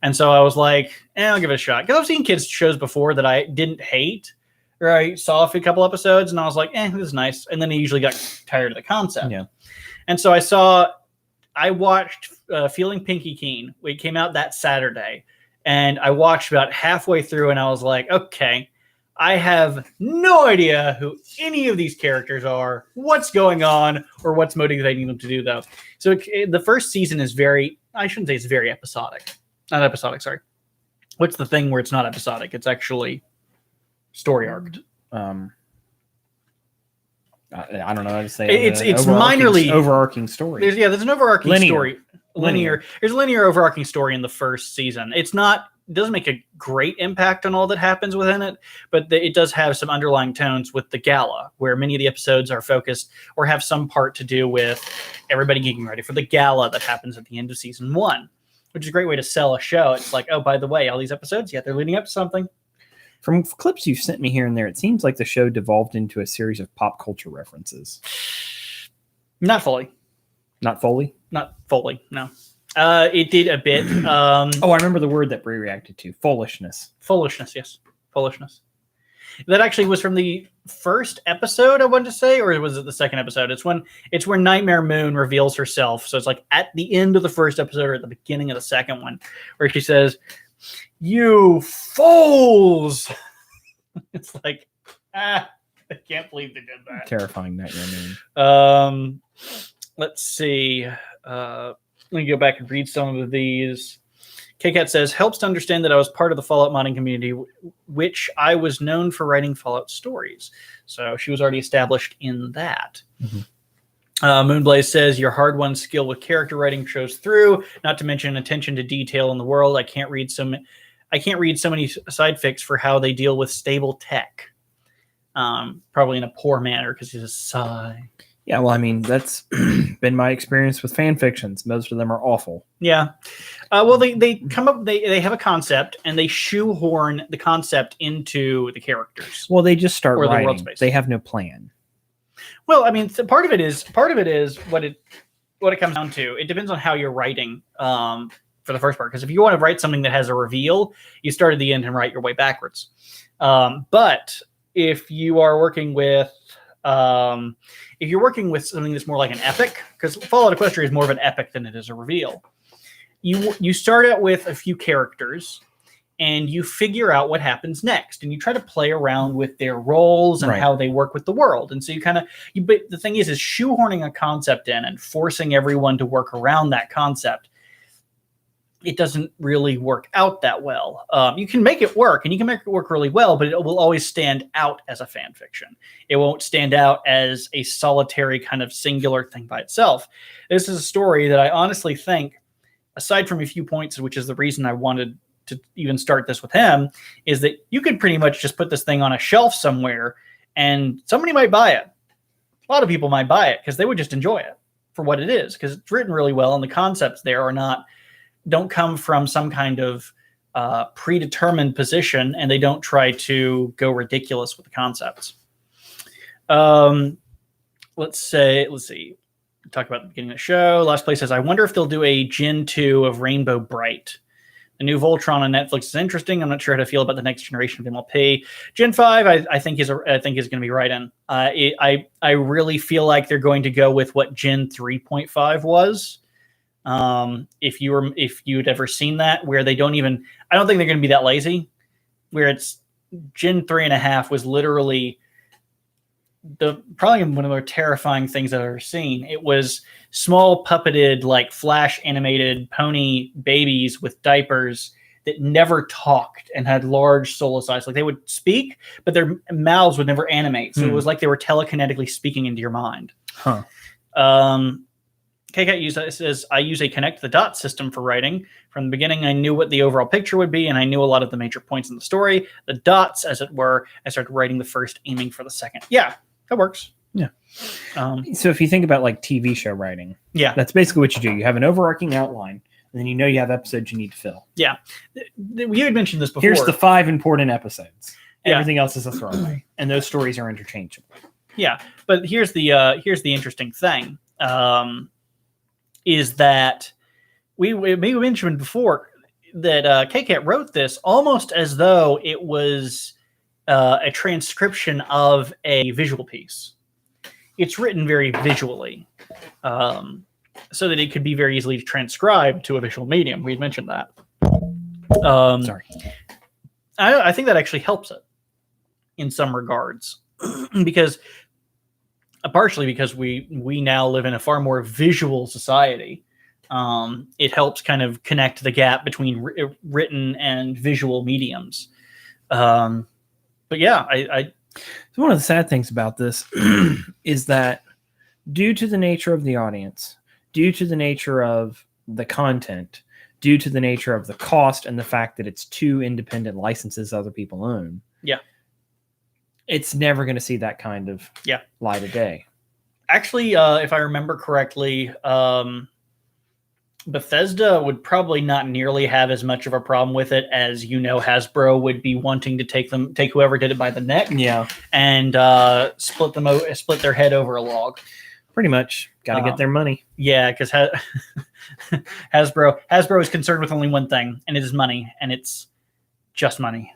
And so I was like, I'll give it a shot. Because I've seen kids shows before that I didn't hate, or I saw a couple episodes and I was like, this is nice. And then I usually got tired of the concept. Yeah. And so I watched Feeling Pinky Keen. It came out that Saturday. And I watched about halfway through and I was like, okay, I have no idea who any of these characters are, what's going on, or what's motivating them to do though. So the first season is I shouldn't say it's very episodic. Not episodic, sorry. What's the thing where it's not episodic? It's actually story arced. I don't know how to say it. It's minorly overarching story. There's an overarching story. Linear. There's a linear overarching story in the first season. It doesn't make a great impact on all that happens within it, but it does have some underlying tones with the gala, where many of the episodes are focused or have some part to do with everybody getting ready for the gala that happens at the end of season 1, which is a great way to sell a show. It's like, oh, by the way, all these episodes, they're leading up to something. From clips you've sent me here and there, it seems like the show devolved into a series of pop culture references. Not fully. Not fully? Not fully, no. It did a bit. I remember the word that Bree reacted to. Foolishness. Foolishness, yes. Foolishness. That actually was from the first episode, I wanted to say, or was it the second episode? It's when Nightmare Moon reveals herself. So it's like at the end of the first episode or at the beginning of the second one, where she says, "You fools!" It's like, I can't believe they did that. Terrifying Nightmare Moon. Let's see. Let me go back and read some of these. kkat says, helps to understand that I was part of the Fallout modding community, which I was known for writing Fallout stories. So she was already established in that. Mm-hmm. Moonblaze says, your hard-won skill with character writing shows through, not to mention attention to detail in the world. I can't read I can't read so many side fics for how they deal with stable tech. Probably in a poor manner because he's a sigh. Yeah, well, I mean, that's been my experience with fan fictions. Most of them are awful. Yeah. Well, they come up, they have a concept and they shoehorn the concept into the characters. Well, they just start Or the world writing. space. They have no plan. Well, I mean, part of it is what it comes down to. It depends on how you're writing for the first part. Because if you want to write something that has a reveal, you start at the end and write your way backwards. But if you are working with something that's more like an epic, because Fallout Equestria is more of an epic than it is a reveal. You start out with a few characters and you figure out what happens next, and you try to play around with their roles and how they work with the world. And so but the thing is shoehorning a concept in and forcing everyone to work around that concept. It doesn't really work out that well. You can make it work, and you can make it work really well, but it will always stand out as a fan fiction. It won't stand out as a solitary kind of singular thing by itself. This is a story that I honestly think, aside from a few points, which is the reason I wanted to even start this with him, is that you could pretty much just put this thing on a shelf somewhere, and somebody might buy it. A lot of people might buy it because they would just enjoy it for what it is, because it's written really well, and the concepts there don't come from some kind of predetermined position, and they don't try to go ridiculous with the concepts. Let's see. Talk about the beginning of the show. Last place says, I wonder if they'll do a Gen 2 of Rainbow Bright. The new Voltron on Netflix is interesting. I'm not sure how to feel about the next generation of MLP. Gen 5, I think is going to be right in. I really feel like they're going to go with what Gen 3.5 was. If you'd ever seen that, where I don't think they're going to be that lazy, where it's Gen 3.5 was literally probably one of the more terrifying things I've ever seen. It was small puppeted, like flash animated pony babies with diapers that never talked and had large soulless eyes. Like they would speak, but their mouths would never animate. So it was like they were telekinetically speaking into your mind. Huh. kkat says, I use a connect the dots system for writing. From the beginning, I knew what the overall picture would be, and I knew a lot of the major points in the story. The dots, as it were, I started writing the first, aiming for the second. Yeah, that works. Yeah. So if you think about like TV show writing, that's basically what you do. You have an overarching outline, and then you have episodes you need to fill. Yeah. You had mentioned this before. Here's the 5 important episodes. Everything else is a throwaway, and those stories are interchangeable. Yeah, but here's the interesting thing. Is that we mentioned before that kkat wrote this almost as though it was a transcription of a visual piece. It's written very visually, so that it could be very easily transcribed to a visual medium. We'd mentioned that. Sorry. I think that actually helps it in some regards, because partially because we now live in a far more visual society. It helps kind of connect the gap between written and visual mediums. But yeah, So one of the sad things about this is that due to the nature of the audience, due to the nature of the content, due to the nature of the cost and the fact that it's 2 independent licenses other people own, it's never going to see that kind of light of day. Actually, if I remember correctly, Bethesda would probably not nearly have as much of a problem with it as Hasbro would be wanting to take whoever did it by the neck, and split their head over a log. Pretty much, got to get their money. Yeah, because Hasbro is concerned with only one thing, and it is money, and it's just money.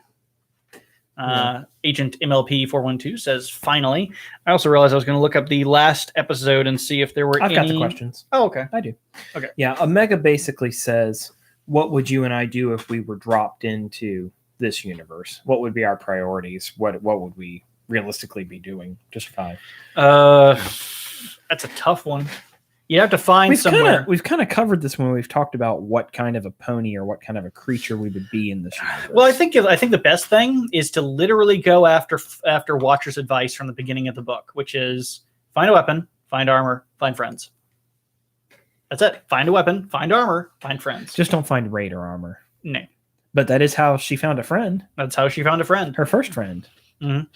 Agent MLP 412 says, finally. I also realized I was going to look up the last episode and see if there were I've got the questions. Oh, okay. I do. Okay. Yeah, Omega basically says, what would you and I do if we were dropped into this universe? What would be our priorities? What would we realistically be doing to survive? That's a tough one. You have to find somewhere. We've kind of covered this when we've talked about what kind of a pony or what kind of a creature we would be in this universe. Well, I think the best thing is to literally go after Watcher's advice from the beginning of the book, which is find a weapon, find armor, find friends. That's it. Find a weapon, find armor, find friends. Just don't find Raider armor. No. But that is how she found a friend. That's how she found a friend. Her first friend. Mhm.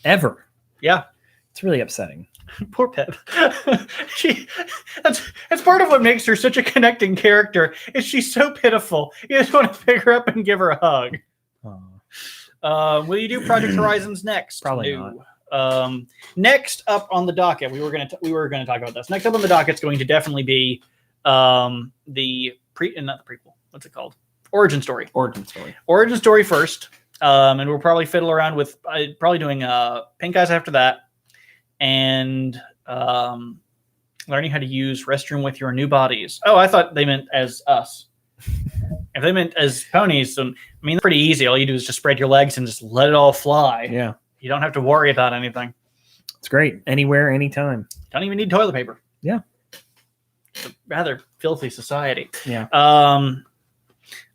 Ever. Yeah. It's really upsetting. Poor Pip. That's part of what makes her such a connecting character. Is she's so pitiful. You just want to pick her up and give her a hug. Will you do Project Horizons next? Probably not. Next up on the docket, we were going to talk about this. Next up on the docket is going to definitely be not the prequel. What's it called? Origin story. Origin story first. And we'll probably fiddle around with probably doing Pink Eyes after that, and learning how to use restroom with your new bodies. Oh, I thought they meant as us. If they meant as ponies, then I mean, pretty easy. All you do is just spread your legs and just let it all fly. Yeah, you don't have to worry about anything. It's great. Anywhere, anytime. Don't even need toilet paper. Yeah. It's a rather filthy society. Yeah.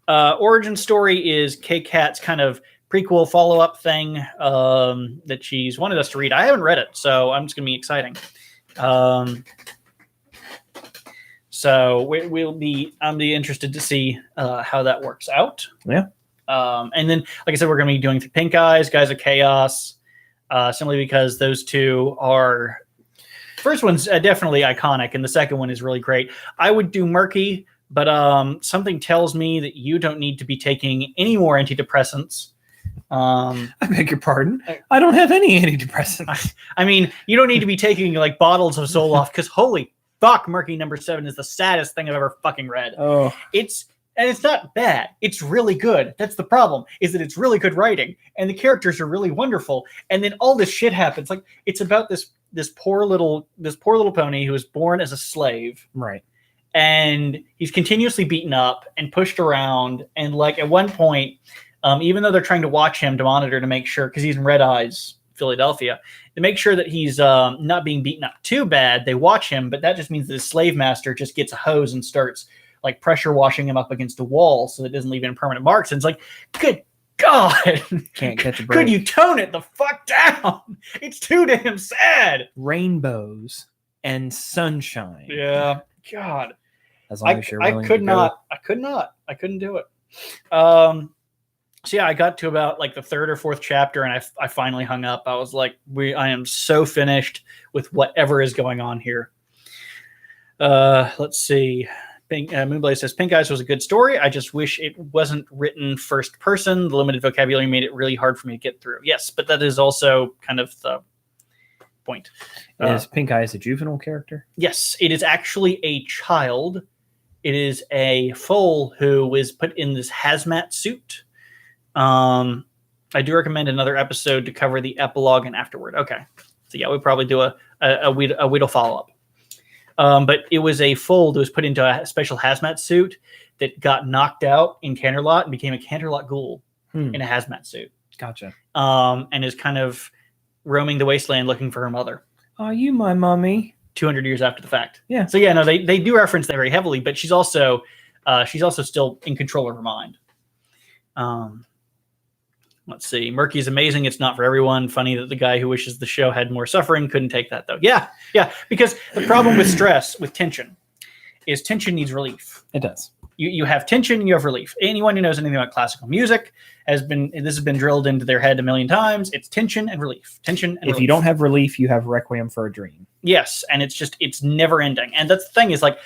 Origin story is kkat's kind of prequel follow-up thing that she's wanted us to read. I haven't read it, so I'm just gonna be exciting. So I'm interested to see how that works out. Yeah. And then, like I said, we're gonna be doing Pink Eyes, Guys of Chaos, simply because those two are. First one's definitely iconic, and the second one is really great. I would do Murky, but something tells me that you don't need to be taking any more antidepressants. I beg your pardon. I don't have any antidepressants. I mean, you don't need to be taking like bottles of Zoloft because holy fuck, Murky #7 is the saddest thing I've ever fucking read. Oh, it's not bad. It's really good. That's the problem. Is that it's really good writing and the characters are really wonderful. And then all this shit happens. Like it's about this poor little pony who was born as a slave. Right. And he's continuously beaten up and pushed around. And like at one point, even though they're trying to watch him to monitor to make sure, because he's in Red Eyes, Philadelphia, to make sure that he's not being beaten up too bad, they watch him. But that just means that his slave master just gets a hose and starts like pressure washing him up against a wall so that it doesn't leave any permanent marks. And it's like, good God, can't catch a break. Could you tone it the fuck down? It's too damn sad. Rainbows and sunshine. Yeah, God. As long as you're willing I couldn't do it. So yeah, I got to about like the third or fourth chapter, and I finally hung up. I was like, I am so finished with whatever is going on here. Let's see. Moonblaze says, Pink Eyes was a good story. I just wish it wasn't written first person. The limited vocabulary made it really hard for me to get through. Yes, but that is also kind of the point. Is Pink Eyes a juvenile character? Yes, it is actually a child. It is a foal who was put in this hazmat suit. I do recommend another episode to cover the epilogue and afterward. Okay. So yeah, we'll probably do a Weedle follow-up. But it was a foal that was put into a special hazmat suit that got knocked out in Canterlot and became a Canterlot ghoul in a hazmat suit. Gotcha. And is kind of roaming the wasteland looking for her mother. Are you my mommy? 200 years after the fact. Yeah. So yeah, no, they do reference that very heavily, but she's also still in control of her mind. Let's see. Murky's amazing. It's not for everyone. Funny that the guy who wishes the show had more suffering couldn't take that though. Yeah. Because the problem with stress, with tension, is tension needs relief. It does. You have tension, you have relief. Anyone who knows anything about classical music this has been drilled into their head a million times. It's tension and relief. Tension and relief. If you don't have relief, you have Requiem for a Dream. Yes, and it's never ending. And that's the thing is like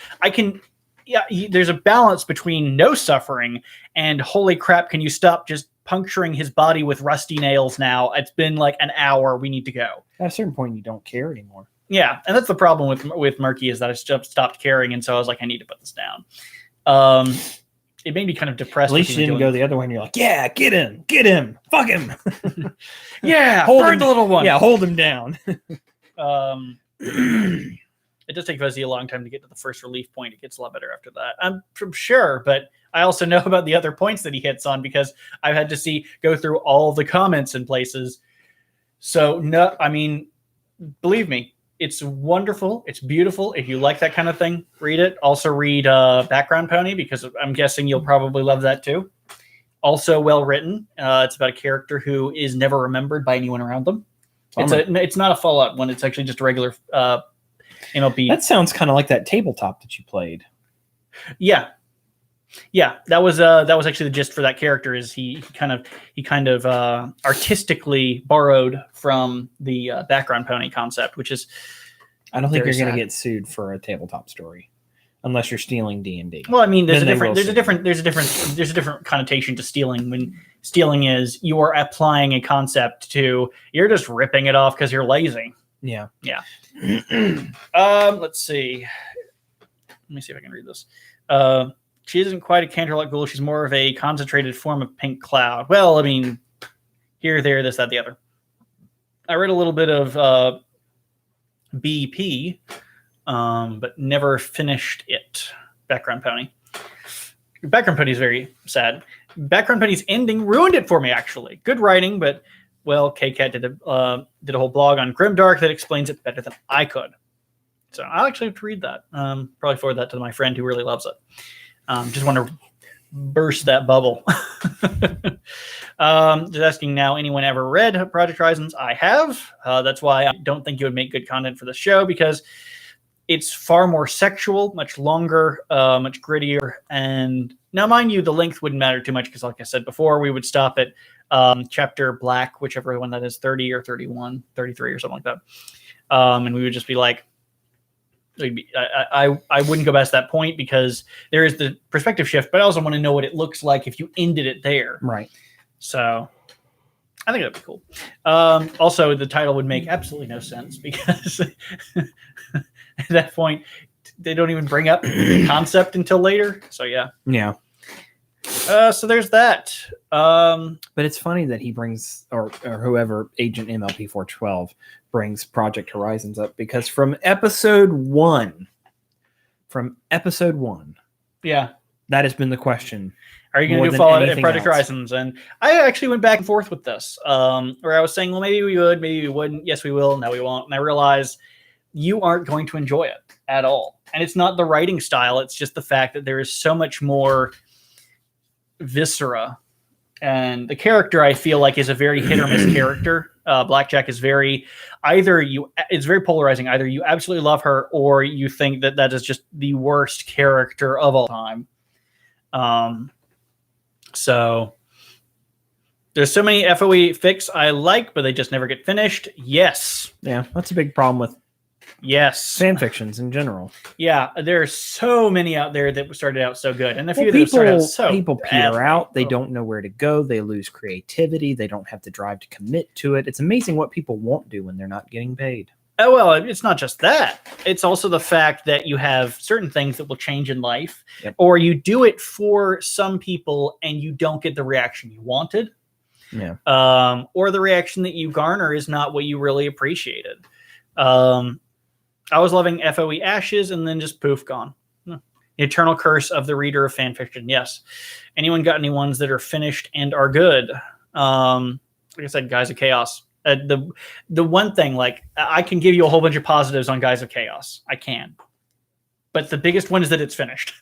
there's a balance between no suffering and holy crap, can you stop just puncturing his body with rusty nails now? It's been like an hour. We need to go. At a certain point, you don't care anymore. Yeah, and that's the problem with Murky is that I stopped caring, and so I was like, I need to put this down. It made me kind of depressed. At least you didn't go the other way and you're like, yeah, get him, fuck him. Yeah, burn the little one. Yeah, hold him down. It does take Fuzzy a long time to get to the first relief point. It gets a lot better after that. I'm sure, but I also know about the other points that he hits on because I've had to go through all the comments and places. So no, I mean, believe me, it's wonderful. It's beautiful. If you like that kind of thing, read it. Also read Background Pony because I'm guessing you'll probably love that too. Also well written. It's about a character who is never remembered by anyone around them. It's not a Fallout one. It's actually just a regular MLB. That sounds kind of like that tabletop that you played. Yeah. Yeah, that was actually the gist for that character. Is he kind of artistically borrowed from the background pony concept, which is I don't think you're going to get sued for a tabletop story unless you're stealing D&D. Well, I mean, there's a different connotation to stealing. When stealing is you are applying a concept to, you're just ripping it off because you're lazy. Yeah. Let's see. Let me see if I can read this. She isn't quite a Canterlot ghoul. She's more of a concentrated form of pink cloud. Well, I mean, here, there, this, that, the other. I read a little bit of BP, but never finished it. Background Pony. Background Pony is very sad. Background Pony's ending ruined it for me, actually. Good writing, but, well, kkat did a whole blog on Grimdark that explains it better than I could. So I'll actually have to read that. Probably forward that to my friend who really loves it. Just want to burst that bubble. Just asking now, anyone ever read Project Horizons? I have. That's why I don't think you would make good content for the show, because it's far more sexual, much longer, much grittier. And now, mind you, the length wouldn't matter too much because, like I said before, we would stop at chapter Black, whichever one that is, 30 or 31, 33 or something like that. And we would just be like, I wouldn't go past that point because there is the perspective shift, but I also want to know what it looks like if you ended it there. Right. So I think that'd be cool. Also, the title would make absolutely no sense because at that point, they don't even bring up the concept until later. So, yeah. Yeah. So there's that. But it's funny that he brings, or whoever, Agent MLP 412 brings Project Horizons up, because from episode one, yeah, that has been the question. Are you going to do Fallout and Project Horizons? And I actually went back and forth with this, where I was saying, well, maybe we would, maybe we wouldn't. Yes, we will. No, we won't. And I realized you aren't going to enjoy it at all. And it's not the writing style. It's just the fact that there is so much more viscera, and the character, I feel like, is a very hit or miss character. Blackjack is it's very polarizing. Either you absolutely love her, or you think that is just the worst character of all time. So there's so many FOE fics I like, but they just never get finished. Yes. Yeah, that's a big problem with fan fictions in general. Yeah, there's so many out there that started out so good, and a few that started out so people peter out. They don't know where to go. They lose creativity. They don't have the drive to commit to it. It's amazing what people won't do when they're not getting paid. Oh, well, it's not just that. It's also the fact that you have certain things that will change in life, or you do it for some people and you don't get the reaction you wanted. Yeah. Or the reaction that you garner is not what you really appreciated. I was loving FOE Ashes, and then just poof, gone. The eternal curse of the reader of fan fiction. Yes. Anyone got any ones that are finished and are good? Like I said, Guys of Chaos. The one thing, like, I can give you a whole bunch of positives on Guys of Chaos. I can. But the biggest one is that it's finished.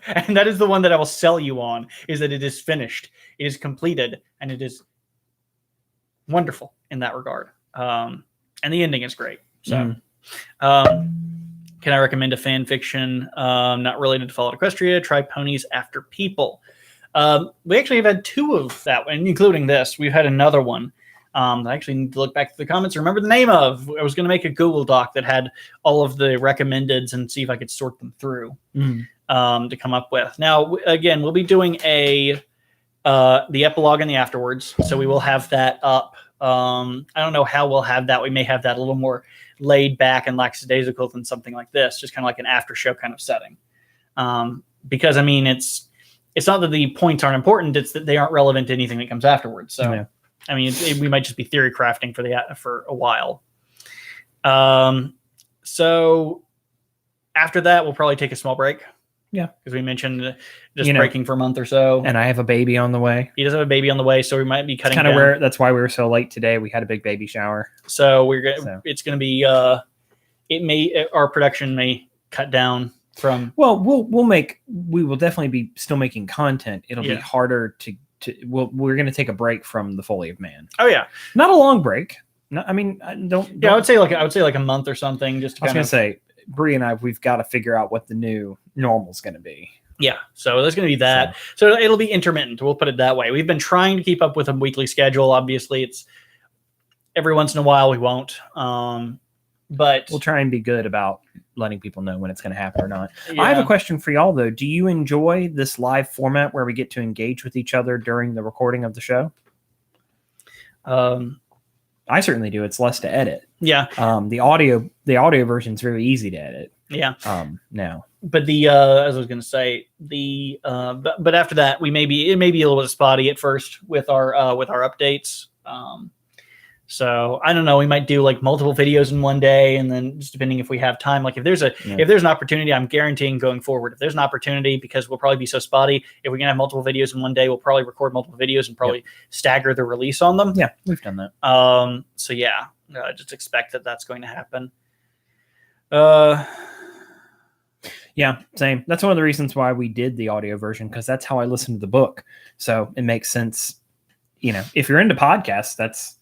And that is the one that I will sell you on, is that it is finished. It is completed, and it is wonderful in that regard. And the ending is great. So... can I recommend a fan fiction not related to Fallout Equestria? Try Ponies After People. We actually have had two of that, and including this. We've had another one. I actually need to look back to the comments and remember the name of. I was going to make a Google Doc that had all of the recommendeds and see if I could sort them through to come up with. Now, again, we'll be doing the epilogue and the afterwards, so we will have that up. I don't know how we'll have that. We may have that a little more laid back and lackadaisical than something like this, just kind of like an after show kind of setting. Because I mean, it's not that the points aren't important; it's that they aren't relevant to anything that comes afterwards. So, yeah. I mean, we might just be theory crafting for a while. So after that, we'll probably take a small break. Yeah, because we mentioned just breaking for a month or so. And I have a baby on the way. He does have a baby on the way, so we might be cutting. Kind of where that's why we were so late today. We had a big baby shower, so it's going to be. Our production may cut down from. Well, we will definitely be still making content. It'll be harder to. We're going to take a break from the Foally of Man. Oh yeah, not a long break. No, I mean, don't. Yeah, I would say like a month or something. Just to I was going to say. Bree and we've got to figure out what the new normal is going to be. Yeah, so there's going to be that. So it'll be intermittent. We'll put it that way. We've been trying to keep up with a weekly schedule. Obviously, it's every once in a while we won't. But we'll try and be good about letting people know when it's going to happen or not. Yeah. I have a question for y'all, though. Do you enjoy this live format where we get to engage with each other during the recording of the show? I certainly do. It's less to edit. Yeah. The audio version is very easy to edit. Yeah. Now. But as I was going to say, but after that, it may be a little bit spotty at first with our updates. So I don't know. We might do like multiple videos in one day, and then just depending if we have time. Like if there's an opportunity, I'm guaranteeing going forward. If there's an opportunity, because we'll probably be so spotty, if we can have multiple videos in one day, we'll probably record multiple videos and probably stagger the release on them. Yeah, we've done that. So yeah, just expect that that's going to happen. Yeah, same. That's one of the reasons why we did the audio version, because that's how I listened to the book. So it makes sense. If you're into podcasts,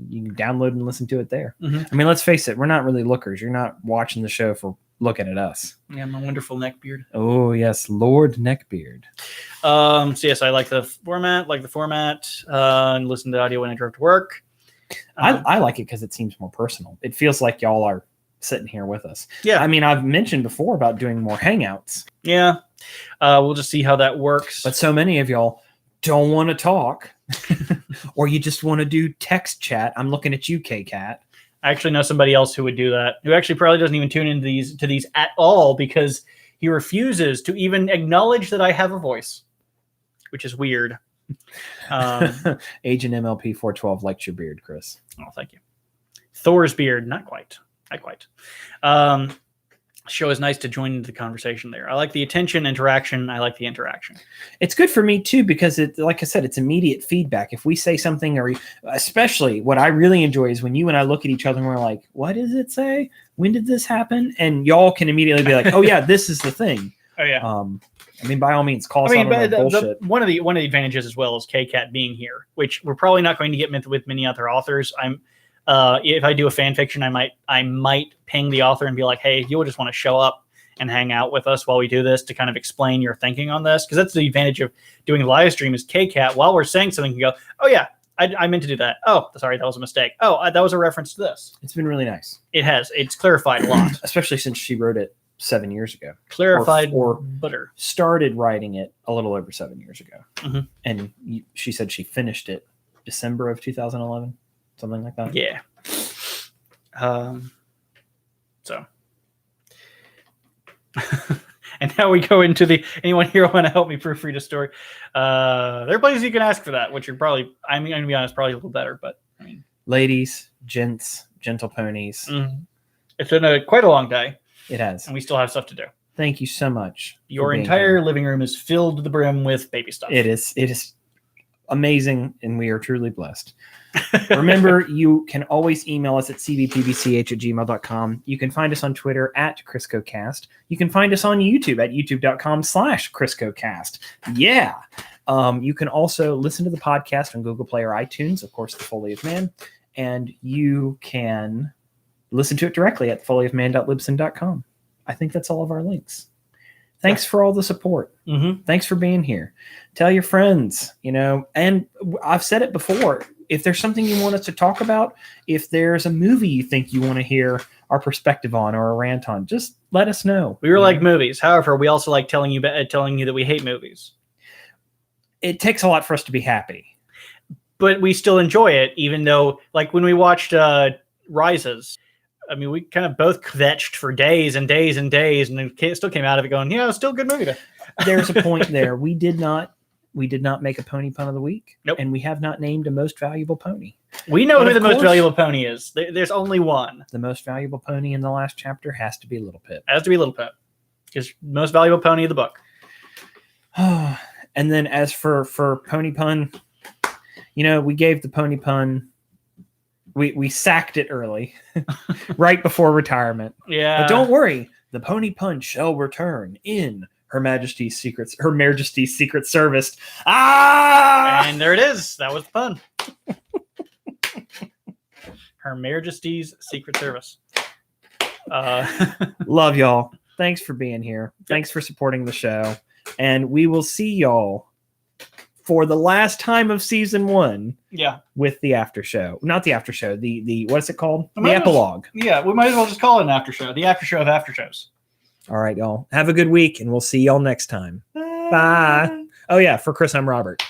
you can download and listen to it there. Mm-hmm. I mean, let's face it, we're not really lookers. You're not watching the show for looking at us. Yeah, my wonderful neckbeard. Oh yes, Lord Neckbeard. So yes, I like the format, and listen to the audio when I drove to work. I like it because it seems more personal. It feels like y'all are sitting here with us. Yeah. I mean, I've mentioned before about doing more hangouts. Yeah. We'll just see how that works. But so many of y'all don't want to talk or you just want to do text chat. I'm looking at you, kkat. I actually know somebody else who would do that, who actually probably doesn't even tune into these at all, because he refuses to even acknowledge that I have a voice, which is weird. Agent MLP 412 likes your beard, Chris. Oh, thank you. Thor's beard, not quite. Show is nice to join into the conversation there. I like the attention, interaction. I like the interaction. It's good for me too, because like I said, it's immediate feedback. If we say something, or especially what I really enjoy is when you and I look at each other and we're like, what does it say? When did this happen? And y'all can immediately be like, oh yeah, this is the thing. Oh yeah. I mean, by all means, call us on our bullshit. One of the advantages as well is kkat being here, which we're probably not going to get with many other authors. If I do a fan fiction, I might ping the author and be like, hey, you'll just want to show up and hang out with us while we do this to kind of explain your thinking on this. Because that's the advantage of doing a live stream is kkat. While we're saying something, you can go, oh yeah, I meant to do that. Oh, sorry, that was a mistake. Oh, that was a reference to this. It's been really nice. It has. It's clarified a lot. Especially since she wrote it 7 years ago. Clarified or butter. Started writing it a little over 7 years ago. Mm-hmm. And she said she finished it December of 2011. Something like that. Yeah. So. And now we go into anyone here want to help me proofread a story? There are places you can ask for that, which are probably, I'm going to be honest, probably a little better, but I mean. Ladies, gents, gentle ponies. Mm-hmm. It's been quite a long day. It has. And we still have stuff to do. Thank you so much. Your entire living room is filled to the brim with baby stuff. It is amazing, and we are truly blessed. Remember, you can always email us at cvpbch@gmail.com. You can find us on Twitter at ChriscoCast. You can find us on YouTube at youtube.com/ChriscoCast. Yeah. You can also listen to the podcast on Google Play or iTunes, of course, The Foally of Man. And you can listen to it directly at follyofman.libsyn.com. I think that's all of our links. Thanks for all the support. Mm-hmm. Thanks for being here. Tell your friends, and I've said it before. If there's something you want us to talk about, if there's a movie you think you want to hear our perspective on or a rant on, just let us know. We like movies. However, we also like telling you that we hate movies. It takes a lot for us to be happy. But we still enjoy it, even though, like when we watched Rises, I mean, we kind of both kvetched for days and days and days, and then still came out of it going, yeah, it's still a good movie. There's a point there. We did not make a pony pun of the week. Nope. And we have not named a most valuable pony. We know who the most valuable pony is. There's only one. The most valuable pony in the last chapter has to be Little Pip. Has to be Little Pip. Because most valuable pony of the book. And then as for pony pun, we gave the pony pun. We sacked it early, right before retirement. Yeah. But don't worry, the pony pun shall return in Her Majesty's Secret Service. Ah! And there it is. That was the pun. Her Majesty's Secret Service. Love y'all. Thanks for being here. Thanks for supporting the show. And we will see y'all for the last time of season 1. Yeah. With the after show. Not the after show. The what's it called? We The might as well- epilogue. Yeah, we might as well just call it an after show. The after show of after shows. All right, y'all. Have a good week, and we'll see y'all next time. Bye. Oh, yeah. For Chris, I'm Robert.